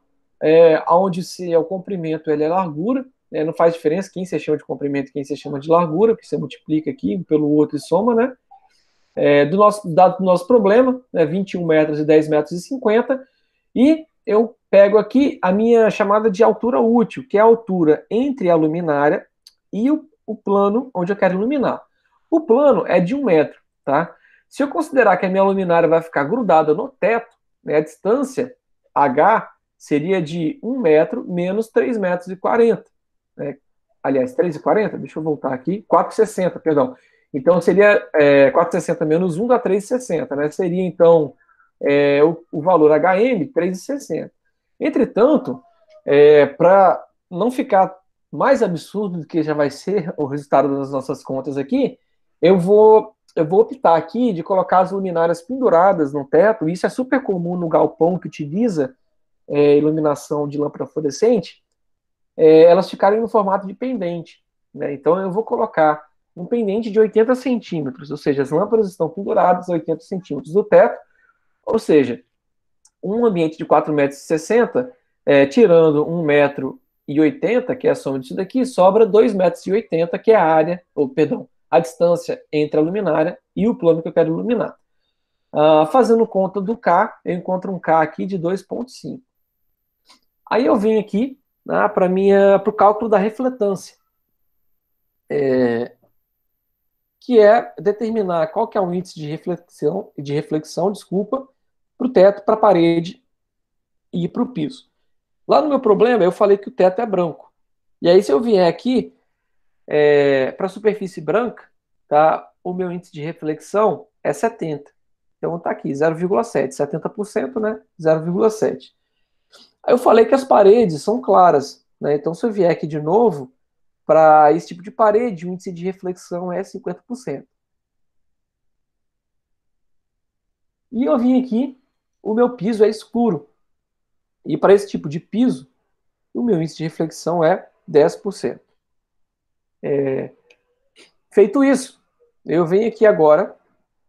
onde se é o comprimento, ele é largura, não faz diferença quem você chama de comprimento e quem você chama de largura, porque você multiplica aqui um pelo outro e soma, né? Dado do nosso problema, 21 metros e 10 metros e 50, e eu pego aqui a minha chamada de altura útil, que é a altura entre a luminária e o plano onde eu quero iluminar. O plano é de 1 metro, tá? Se eu considerar que a minha luminária vai ficar grudada no teto, né, a distância H seria de 1 metro menos 3 metros e 40. Né? Aliás, 3,40? Deixa eu voltar aqui. 4,60, perdão. Então, seria 4,60 menos 1 dá 3,60. Né? Seria, então, o valor HM, 3,60. Entretanto, para não ficar mais absurdo do que já vai ser o resultado das nossas contas aqui, eu vou optar aqui de colocar as luminárias penduradas no teto. Isso é super comum no galpão que utiliza iluminação de lâmpada fluorescente, elas ficarem no formato de pendente. Né? Então eu vou colocar um pendente de 80 centímetros, ou seja, as lâmpadas estão penduradas a 80 centímetros do teto, ou seja, um ambiente de 4,60 metros, tirando 1,80 metro, que é a soma disso daqui, sobra 2,80 metros, que é a área, a distância entre a luminária e o plano que eu quero iluminar. Fazendo conta do K, eu encontro um K aqui de 2,5. Aí eu venho aqui, né, para o cálculo da refletância, que é determinar qual que é o índice de reflexão, para o teto, para a parede e para o piso. Lá no meu problema, eu falei que o teto é branco. E aí, se eu vier aqui para a superfície branca, tá, o meu índice de reflexão é 70. Então está aqui, 0,7. 70%, né? 0,7. Aí eu falei que as paredes são claras, né? Então, se eu vier aqui de novo, para esse tipo de parede, o índice de reflexão é 50%. E eu vim aqui, o meu piso é escuro. E para esse tipo de piso, o meu índice de reflexão é 10%. Feito isso, eu venho aqui agora,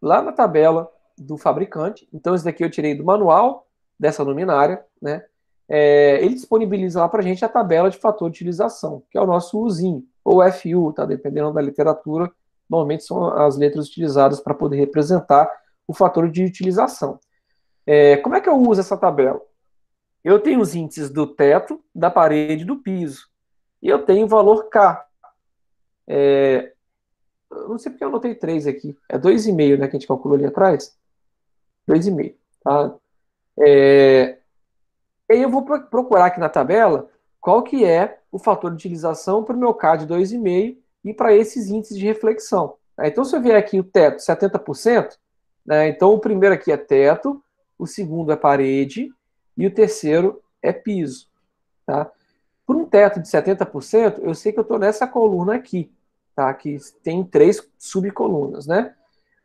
lá na tabela do fabricante. Então, esse daqui eu tirei do manual dessa luminária, né? Ele disponibiliza lá para a gente a tabela de fator de utilização, que é o nosso Uzinho, ou FU, tá? Dependendo da literatura, normalmente são as letras utilizadas para poder representar o fator de utilização. Como é que eu uso essa tabela? Eu tenho os índices do teto, da parede e do piso. E eu tenho o valor K. Eu não sei porque eu anotei 3 aqui. É 2,5, né, que a gente calculou ali atrás. 2,5. Tá? E aí eu vou procurar aqui na tabela qual que é o fator de utilização para o meu K de 2,5 e para esses índices de reflexão. Então, se eu vier aqui o teto 70%, né, então o primeiro aqui é teto, o segundo é parede e o terceiro é piso. Tá? Por um teto de 70%, eu sei que eu estou nessa coluna aqui, tá? Que tem 3 subcolunas, né?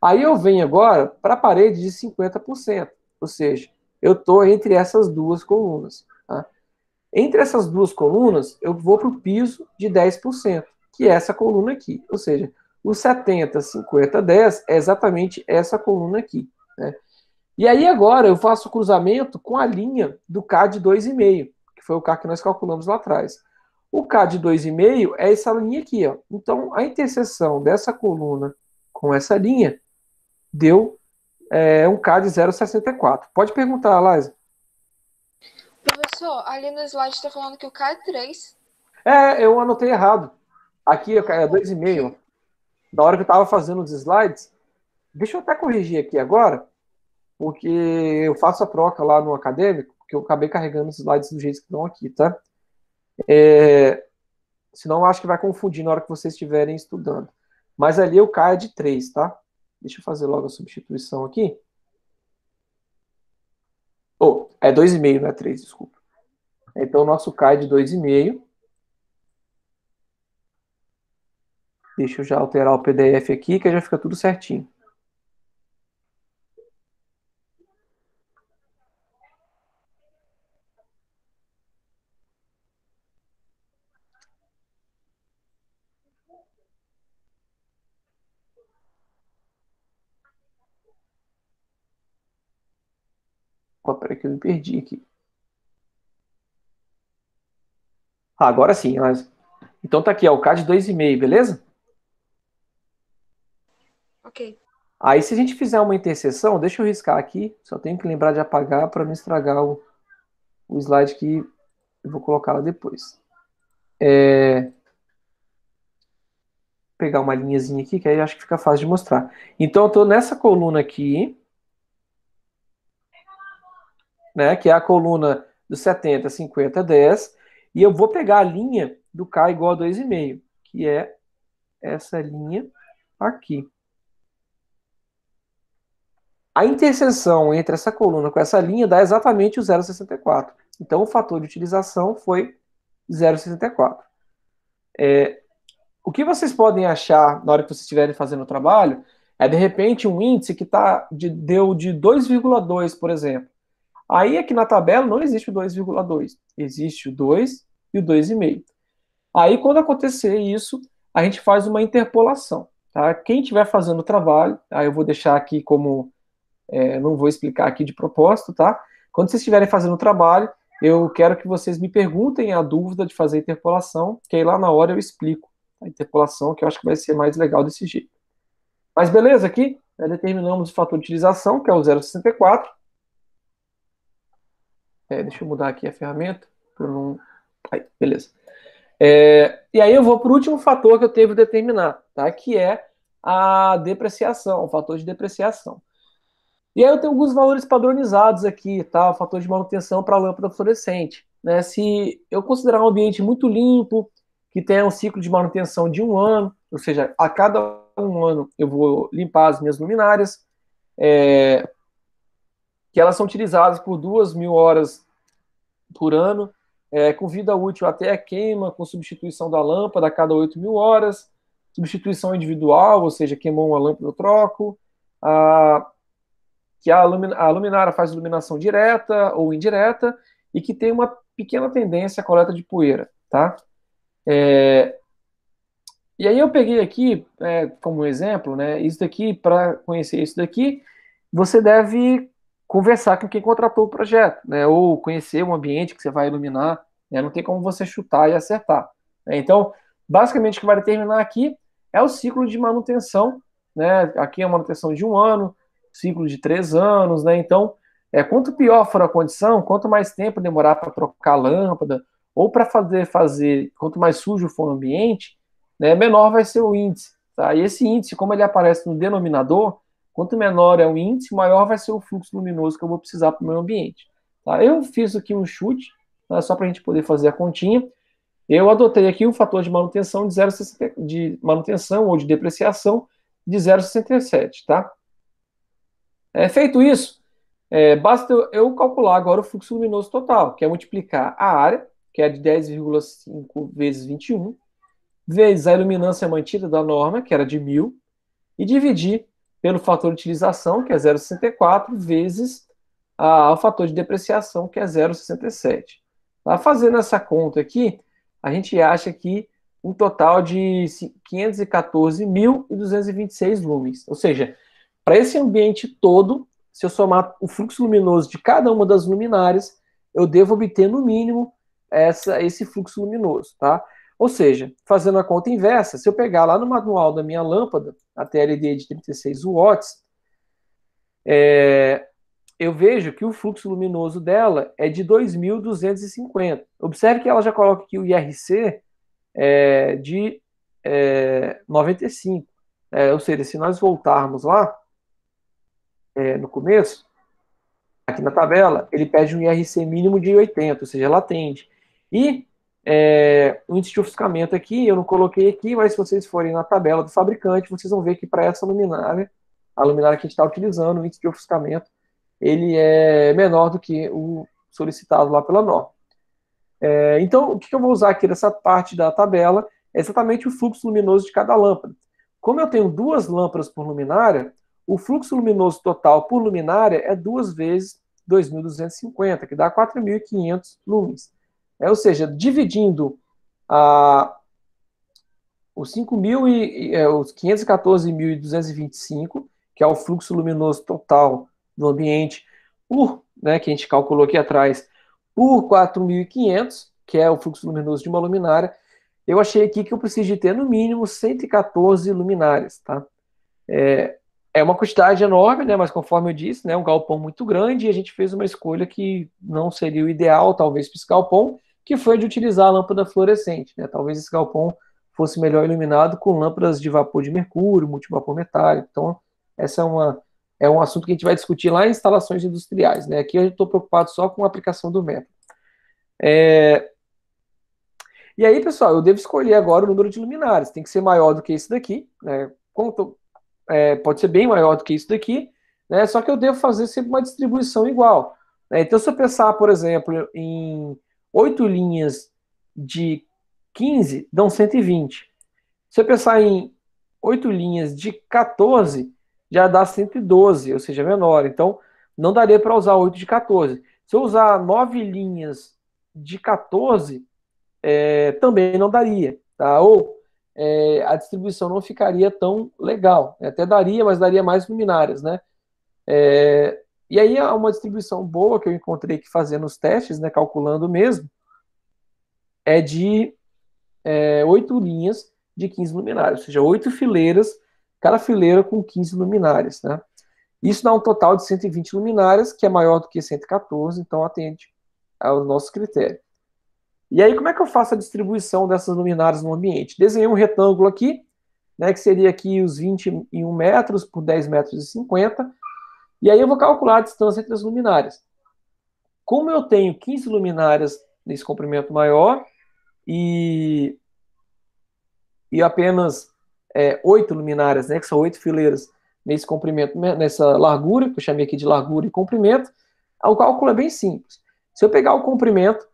Aí eu venho agora para a parede de 50%, ou seja, eu estou entre essas duas colunas, tá? Entre essas duas colunas, eu vou para o piso de 10%, que é essa coluna aqui. Ou seja, o 70, 50, 10 é exatamente essa coluna aqui, né? E aí agora eu faço o cruzamento com a linha do K de 2,5, que foi o K que nós calculamos lá atrás. O K de 2,5 é essa linha aqui, ó. Então a interseção dessa coluna com essa linha deu um K de 0,64. Pode perguntar, Laisa.
Professor, ali no slide está falando que o K é 3.
Eu anotei errado. Aqui é 2,5. Na hora que eu estava fazendo os slides, deixa eu até corrigir aqui agora, porque eu faço a troca lá no acadêmico, porque eu acabei carregando os slides do jeito que estão aqui, tá? Senão eu acho que vai confundir na hora que vocês estiverem estudando. Mas ali o K é de 3, tá? Deixa eu fazer logo a substituição aqui. É 2,5, não é 3, desculpa. Então o nosso K é de 2,5. Deixa eu já alterar o PDF aqui, que já fica tudo certinho. Peraí que eu me perdi aqui. Agora sim, mas... Então tá aqui, ó, o K de 2,5, beleza?
Ok.
Aí se a gente fizer uma interseção, deixa eu riscar aqui, só tenho que lembrar de apagar para não estragar o slide que eu vou colocar lá depois. Pegar uma linhazinha aqui, que aí acho que fica fácil de mostrar. Então eu estou nessa coluna aqui, né, que é a coluna dos 70, 50, 10, e eu vou pegar a linha do K igual a 2,5, que é essa linha aqui. A interseção entre essa coluna com essa linha dá exatamente o 0,64. Então o fator de utilização foi 0,64. O que vocês podem achar na hora que vocês estiverem fazendo o trabalho é, de repente, um índice que deu de 2,2, por exemplo. Aí aqui na tabela não existe o 2,2, existe o 2 e o 2,5. Aí quando acontecer isso, a gente faz uma interpolação. Tá? Quem estiver fazendo o trabalho, aí eu vou deixar aqui como, não vou explicar aqui de propósito, tá? Quando vocês estiverem fazendo o trabalho, eu quero que vocês me perguntem a dúvida de fazer a interpolação, que aí lá na hora eu explico a interpolação, que eu acho que vai ser mais legal desse jeito. Mas beleza, aqui determinamos o fator de utilização, que é o 0,64. Deixa eu mudar aqui a ferramenta. Não... Aí, beleza. E aí eu vou para o último fator que eu tenho que determinar, tá? Que é a depreciação, o fator de depreciação. E aí eu tenho alguns valores padronizados aqui, tá? O fator de manutenção para a lâmpada fluorescente. Né? Se eu considerar um ambiente muito limpo, que tenha um ciclo de manutenção de 1 ano, ou seja, a cada 1 ano eu vou limpar as minhas luminárias, que elas são utilizadas por 2.000 horas por ano, com vida útil até a queima, com substituição da lâmpada a cada 8.000 horas, substituição individual, ou seja, queimou uma lâmpada eu troco, que a luminária faz iluminação direta ou indireta e que tem uma pequena tendência à coleta de poeira, tá? E aí eu peguei aqui, como exemplo, né, isso daqui, para conhecer isso daqui, você deve conversar com quem contratou o projeto, né, ou conhecer o ambiente que você vai iluminar, né, não tem como você chutar e acertar. Né? Então, basicamente o que vai determinar aqui é o ciclo de manutenção, né, aqui é a manutenção de 1 ano, ciclo de 3 anos, né, então, quanto pior for a condição, quanto mais tempo demorar para trocar a lâmpada, ou para fazer, quanto mais sujo for o ambiente, né, menor vai ser o índice. Tá? E esse índice, como ele aparece no denominador, quanto menor é o índice, maior vai ser o fluxo luminoso que eu vou precisar para o meu ambiente. Tá? Eu fiz aqui um chute, tá? Só para a gente poder fazer a continha. Eu adotei aqui o fator de manutenção de manutenção ou de depreciação de 0,67. Tá? Feito isso, basta eu calcular agora o fluxo luminoso total, que é multiplicar a área, que é de 10,5 vezes 21, vezes a iluminância mantida da norma, que era de 1.000, e dividir pelo fator de utilização, que é 0,64, vezes o fator de depreciação, que é 0,67. Tá? Fazendo essa conta aqui, a gente acha que um total de 514.226 lumens. Ou seja, para esse ambiente todo, se eu somar o fluxo luminoso de cada uma das luminárias, eu devo obter, no mínimo, esse fluxo luminoso. Tá? Ou seja, fazendo a conta inversa, se eu pegar lá no manual da minha lâmpada, a TLD de 36 watts, eu vejo que o fluxo luminoso dela é de 2.250. Observe que ela já coloca aqui o IRC de 95. Ou seja, se nós voltarmos lá, no começo, aqui na tabela, ele pede um IRC mínimo de 80, ou seja, ela atende. E o índice de ofuscamento aqui, eu não coloquei aqui, mas se vocês forem na tabela do fabricante, vocês vão ver que para essa luminária, a luminária que a gente está utilizando, o índice de ofuscamento, ele é menor do que o solicitado lá pela norma. Então, o que eu vou usar aqui nessa parte da tabela é exatamente o fluxo luminoso de cada lâmpada. Como eu tenho 2 lâmpadas por luminária, o fluxo luminoso total por luminária é 2 vezes 2.250, que dá 4.500 lumens. Ou seja, dividindo os 514.225, que é o fluxo luminoso total do ambiente, que a gente calculou aqui atrás, por 4.500, que é o fluxo luminoso de uma luminária, eu achei aqui que eu preciso de ter no mínimo 114 luminárias. Tá? É uma quantidade enorme, né, mas conforme eu disse, né, um galpão muito grande, e a gente fez uma escolha que não seria o ideal, talvez, para esse galpão, que foi de utilizar a lâmpada fluorescente. Né? Talvez esse galpão fosse melhor iluminado com lâmpadas de vapor de mercúrio, multivapor metálico. Então, essa é um assunto que a gente vai discutir lá em instalações industriais. Né? Aqui eu estou preocupado só com a aplicação do método. E aí, pessoal, eu devo escolher agora o número de luminárias. Tem que ser maior do que esse daqui. Né? Pode ser bem maior do que isso daqui, né? Só que eu devo fazer sempre uma distribuição igual. Né? Então, se eu pensar, por exemplo, em 8 linhas de 15, dão 120. Se eu pensar em 8 linhas de 14, já dá 112, ou seja, menor. Então, não daria para usar 8 de 14. Se eu usar 9 linhas de 14, também não daria. Tá? Ou a distribuição não ficaria tão legal. Até daria, mas daria mais luminárias, né? E aí, uma distribuição boa que eu encontrei que fazendo os testes, né, calculando mesmo, é de 8 linhas de 15 luminárias, ou seja, 8 fileiras, cada fileira com 15 luminárias, né? Isso dá um total de 120 luminárias, que é maior do que 114, então atende ao nosso critério. E aí, como é que eu faço a distribuição dessas luminárias no ambiente? Desenhei um retângulo aqui, né, que seria aqui os 21 metros por 10 metros e 50, e aí eu vou calcular a distância entre as luminárias. Como eu tenho 15 luminárias nesse comprimento maior e apenas 8 luminárias, né, que são 8 fileiras nesse comprimento, nessa largura, que eu chamei aqui de largura e comprimento, o cálculo é bem simples. Se eu pegar o comprimento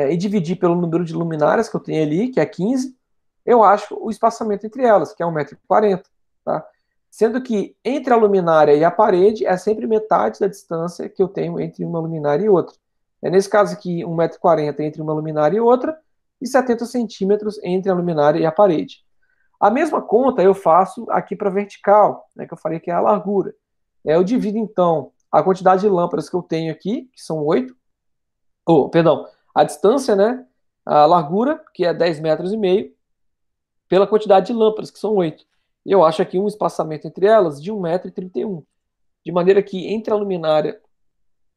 e dividir pelo número de luminárias que eu tenho ali, que é 15, eu acho o espaçamento entre elas, que é 1,40 m. Tá? Sendo que entre a luminária e a parede é sempre metade da distância que eu tenho entre uma luminária e outra. Nesse caso aqui, 1,40 m entre uma luminária e outra, e 70 centímetros entre a luminária e a parede. A mesma conta eu faço aqui para a vertical, né, que eu falei que é a largura. Eu divido, então, a quantidade de lâmpadas que eu tenho aqui, que são 8, a distância, né, a largura, que é 10,5 metros, pela quantidade de lâmpadas, que são 8. E eu acho aqui um espaçamento entre elas de 1,31 m. De maneira que entre a luminária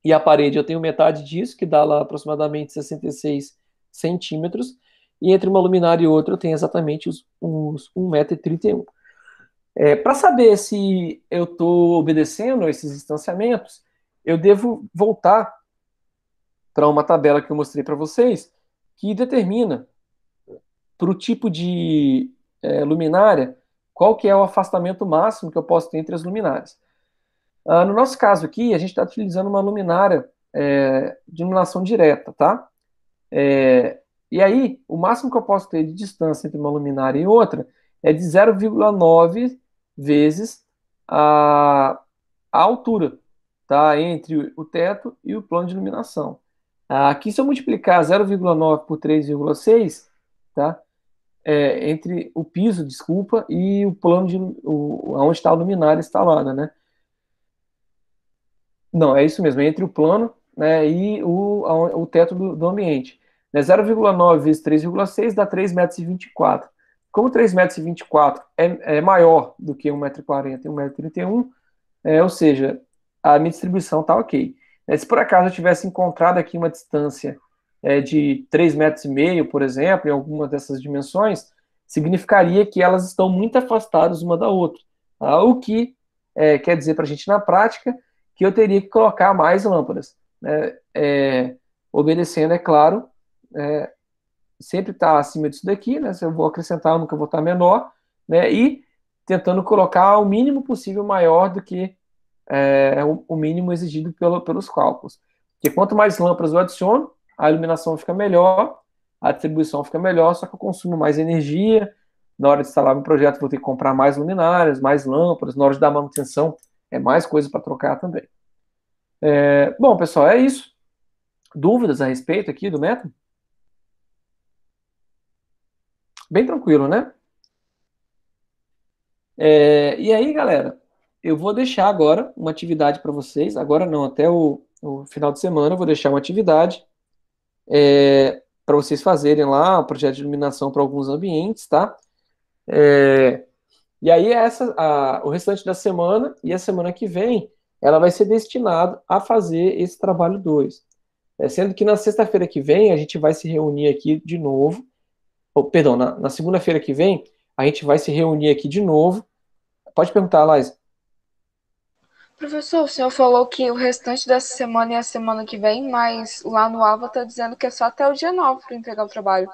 e a parede eu tenho metade disso, que dá lá aproximadamente 66 centímetros, e entre uma luminária e outra eu tenho exatamente os 1,31 m. Para saber se eu estou obedecendo a esses distanciamentos, eu devo voltar para uma tabela que eu mostrei para vocês, que determina para o tipo de luminária qual que é o afastamento máximo que eu posso ter entre as luminárias. No nosso caso aqui, a gente está utilizando uma luminária de iluminação direta, tá? E aí, o máximo que eu posso ter de distância entre uma luminária e outra é de 0,9 vezes a altura, tá? Entre o teto e o plano de iluminação. Aqui, se eu multiplicar 0,9 por 3,6, tá? Entre o piso, desculpa, e o plano onde está a luminária instalada, né? Não, é isso mesmo, é entre o plano, né, e o teto do ambiente. Né, 0,9 vezes 3,6 dá 3,24 metros. Como 3,24 metros é maior do que 1,40 m e 1,31 m, ou seja, a minha distribuição está ok. Se por acaso eu tivesse encontrado aqui uma distância de 3,5 metros, por exemplo, em alguma dessas dimensões, significaria que elas estão muito afastadas uma da outra. Tá? O que quer dizer para a gente na prática que eu teria que colocar mais lâmpadas. Né? Obedecendo, é claro, sempre está acima disso daqui, né? Se eu vou acrescentar, eu nunca vou estar menor, né? E tentando colocar o mínimo possível maior do que o mínimo exigido pelos cálculos. Porque quanto mais lâmpadas eu adiciono, a iluminação fica melhor, a distribuição fica melhor, só que eu consumo mais energia. Na hora de instalar meu projeto, vou ter que comprar mais luminárias, mais lâmpadas. Na hora de dar manutenção, é mais coisa para trocar também. Bom, pessoal, é isso. Dúvidas a respeito aqui do método? Bem tranquilo, né? E aí, galera, eu vou deixar agora uma atividade para vocês. Agora não, até o final de semana eu vou deixar uma atividade para vocês fazerem lá um projeto de iluminação para alguns ambientes, tá? E aí o restante da semana e a semana que vem, ela vai ser destinada a fazer esse trabalho 2. Sendo que na sexta-feira que vem a gente vai se reunir aqui de novo. Perdão, na segunda-feira que vem a gente vai se reunir aqui de novo. Pode perguntar, Laís.
Professor, o senhor falou que o restante dessa semana e a semana que vem, mas lá no Alva está dizendo que é só até o dia 9 para entregar o trabalho.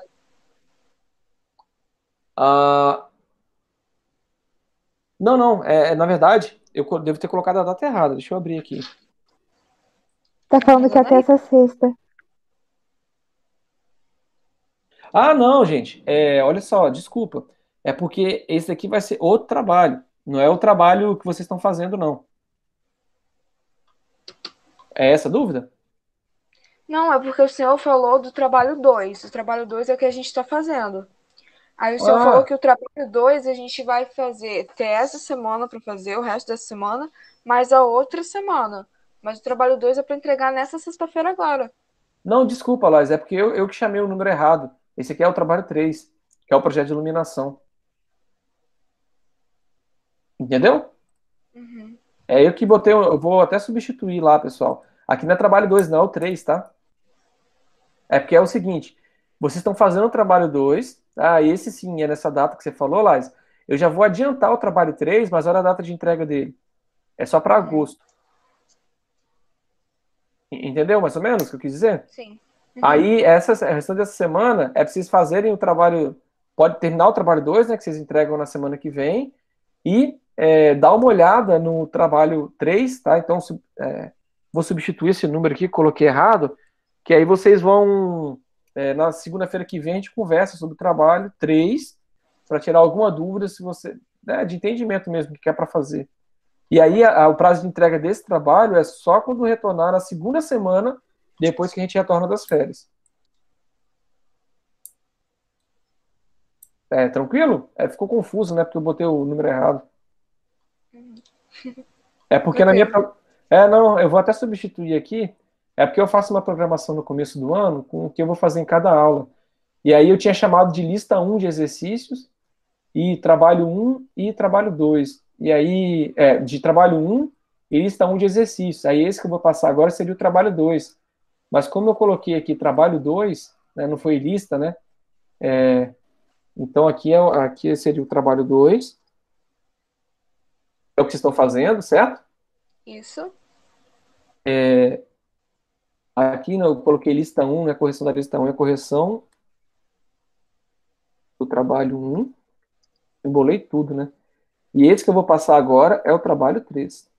Não, na verdade, eu devo ter colocado a data errada. Deixa eu abrir aqui.
Tá falando que até essa sexta.
Não, gente. Olha só, desculpa. É porque esse aqui vai ser outro trabalho. Não é o trabalho que vocês estão fazendo, não. É essa a dúvida?
Não, é porque o senhor falou do trabalho 2. O trabalho 2 é o que a gente está fazendo. Aí o senhor falou que o trabalho 2 a gente vai fazer até essa semana para fazer, o resto dessa semana, mais a outra semana. Mas o trabalho 2 é para entregar nessa sexta-feira agora.
Não, desculpa, Laís. É porque eu que chamei o número errado. Esse aqui é o trabalho 3, que é o projeto de iluminação. Entendeu?
Uhum.
Eu que botei, eu vou até substituir lá, pessoal. Aqui não é trabalho 2, não, é o 3, tá? É porque é o seguinte, vocês estão fazendo o trabalho 2, tá? E esse sim é nessa data que você falou, Lais. Eu já vou adiantar o trabalho 3, mas olha a data de entrega dele. É só para agosto. Entendeu mais ou menos o que eu quis dizer?
Sim.
Uhum. Aí, a restante dessa semana, é para vocês fazerem o trabalho. Pode terminar o trabalho 2, né? Que vocês entregam na semana que vem. E dar uma olhada no trabalho 3, tá? Então, vou substituir esse número aqui, coloquei errado. Que aí vocês vão. Na segunda-feira que vem, a gente conversa sobre o trabalho 3, para tirar alguma dúvida se você. De entendimento mesmo, que é para fazer. E aí, o prazo de entrega desse trabalho é só quando retornar na segunda semana, depois que a gente retorna das férias. Tranquilo? Ficou confuso, né? Porque eu botei o número errado. É porque na minha. Não, eu vou até substituir aqui. É porque eu faço uma programação no começo do ano com o que eu vou fazer em cada aula. E aí eu tinha chamado de lista 1 de exercícios, e trabalho 1 e trabalho 2. E aí, de trabalho 1 e lista 1 de exercícios. Aí esse que eu vou passar agora seria o trabalho 2. Mas como eu coloquei aqui trabalho 2, né, não foi lista, né? Então aqui seria o trabalho 2. É o que vocês estão fazendo, certo?
Isso.
Aqui eu coloquei lista 1, né? Correção da lista 1 é correção do trabalho 1. Embolei tudo, né? E esse que eu vou passar agora é o trabalho 3.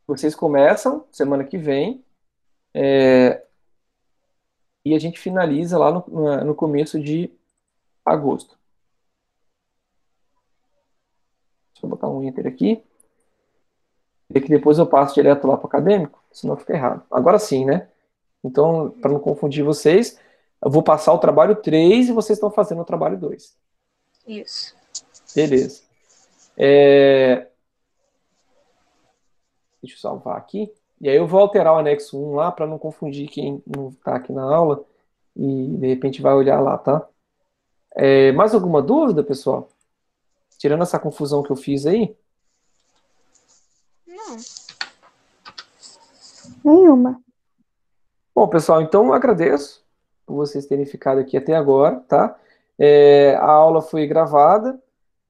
Vocês começam semana que vem e a gente finaliza lá no começo de agosto. Deixa eu botar um enter aqui. E que depois eu passo direto lá para o acadêmico, senão fica errado. Agora sim, né? Então, para não confundir vocês, eu vou passar o trabalho 3 e vocês estão fazendo o trabalho 2.
Isso.
Beleza. Deixa eu salvar aqui. E aí eu vou alterar o anexo 1 lá para não confundir quem não está aqui na aula e de repente vai olhar lá, tá? Mais alguma dúvida, pessoal? Tirando essa confusão que eu fiz aí?
Não.
Nenhuma.
Bom, pessoal, então eu agradeço por vocês terem ficado aqui até agora, tá? A aula foi gravada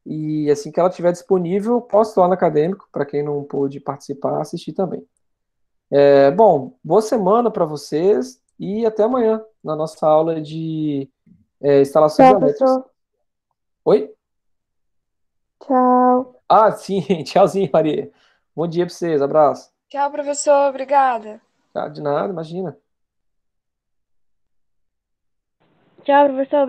e assim que ela estiver disponível, eu posto lá no acadêmico, para quem não pôde participar, assistir também. Bom, boa semana para vocês e até amanhã na nossa aula de instalações
Tchau,
elétricas.
professor.
Oi?
Tchau.
Ah, sim, tchauzinho, Maria. Bom dia para vocês, abraço.
Tchau, professor. Obrigada.
Tá, de nada, imagina.
Tchau, professor.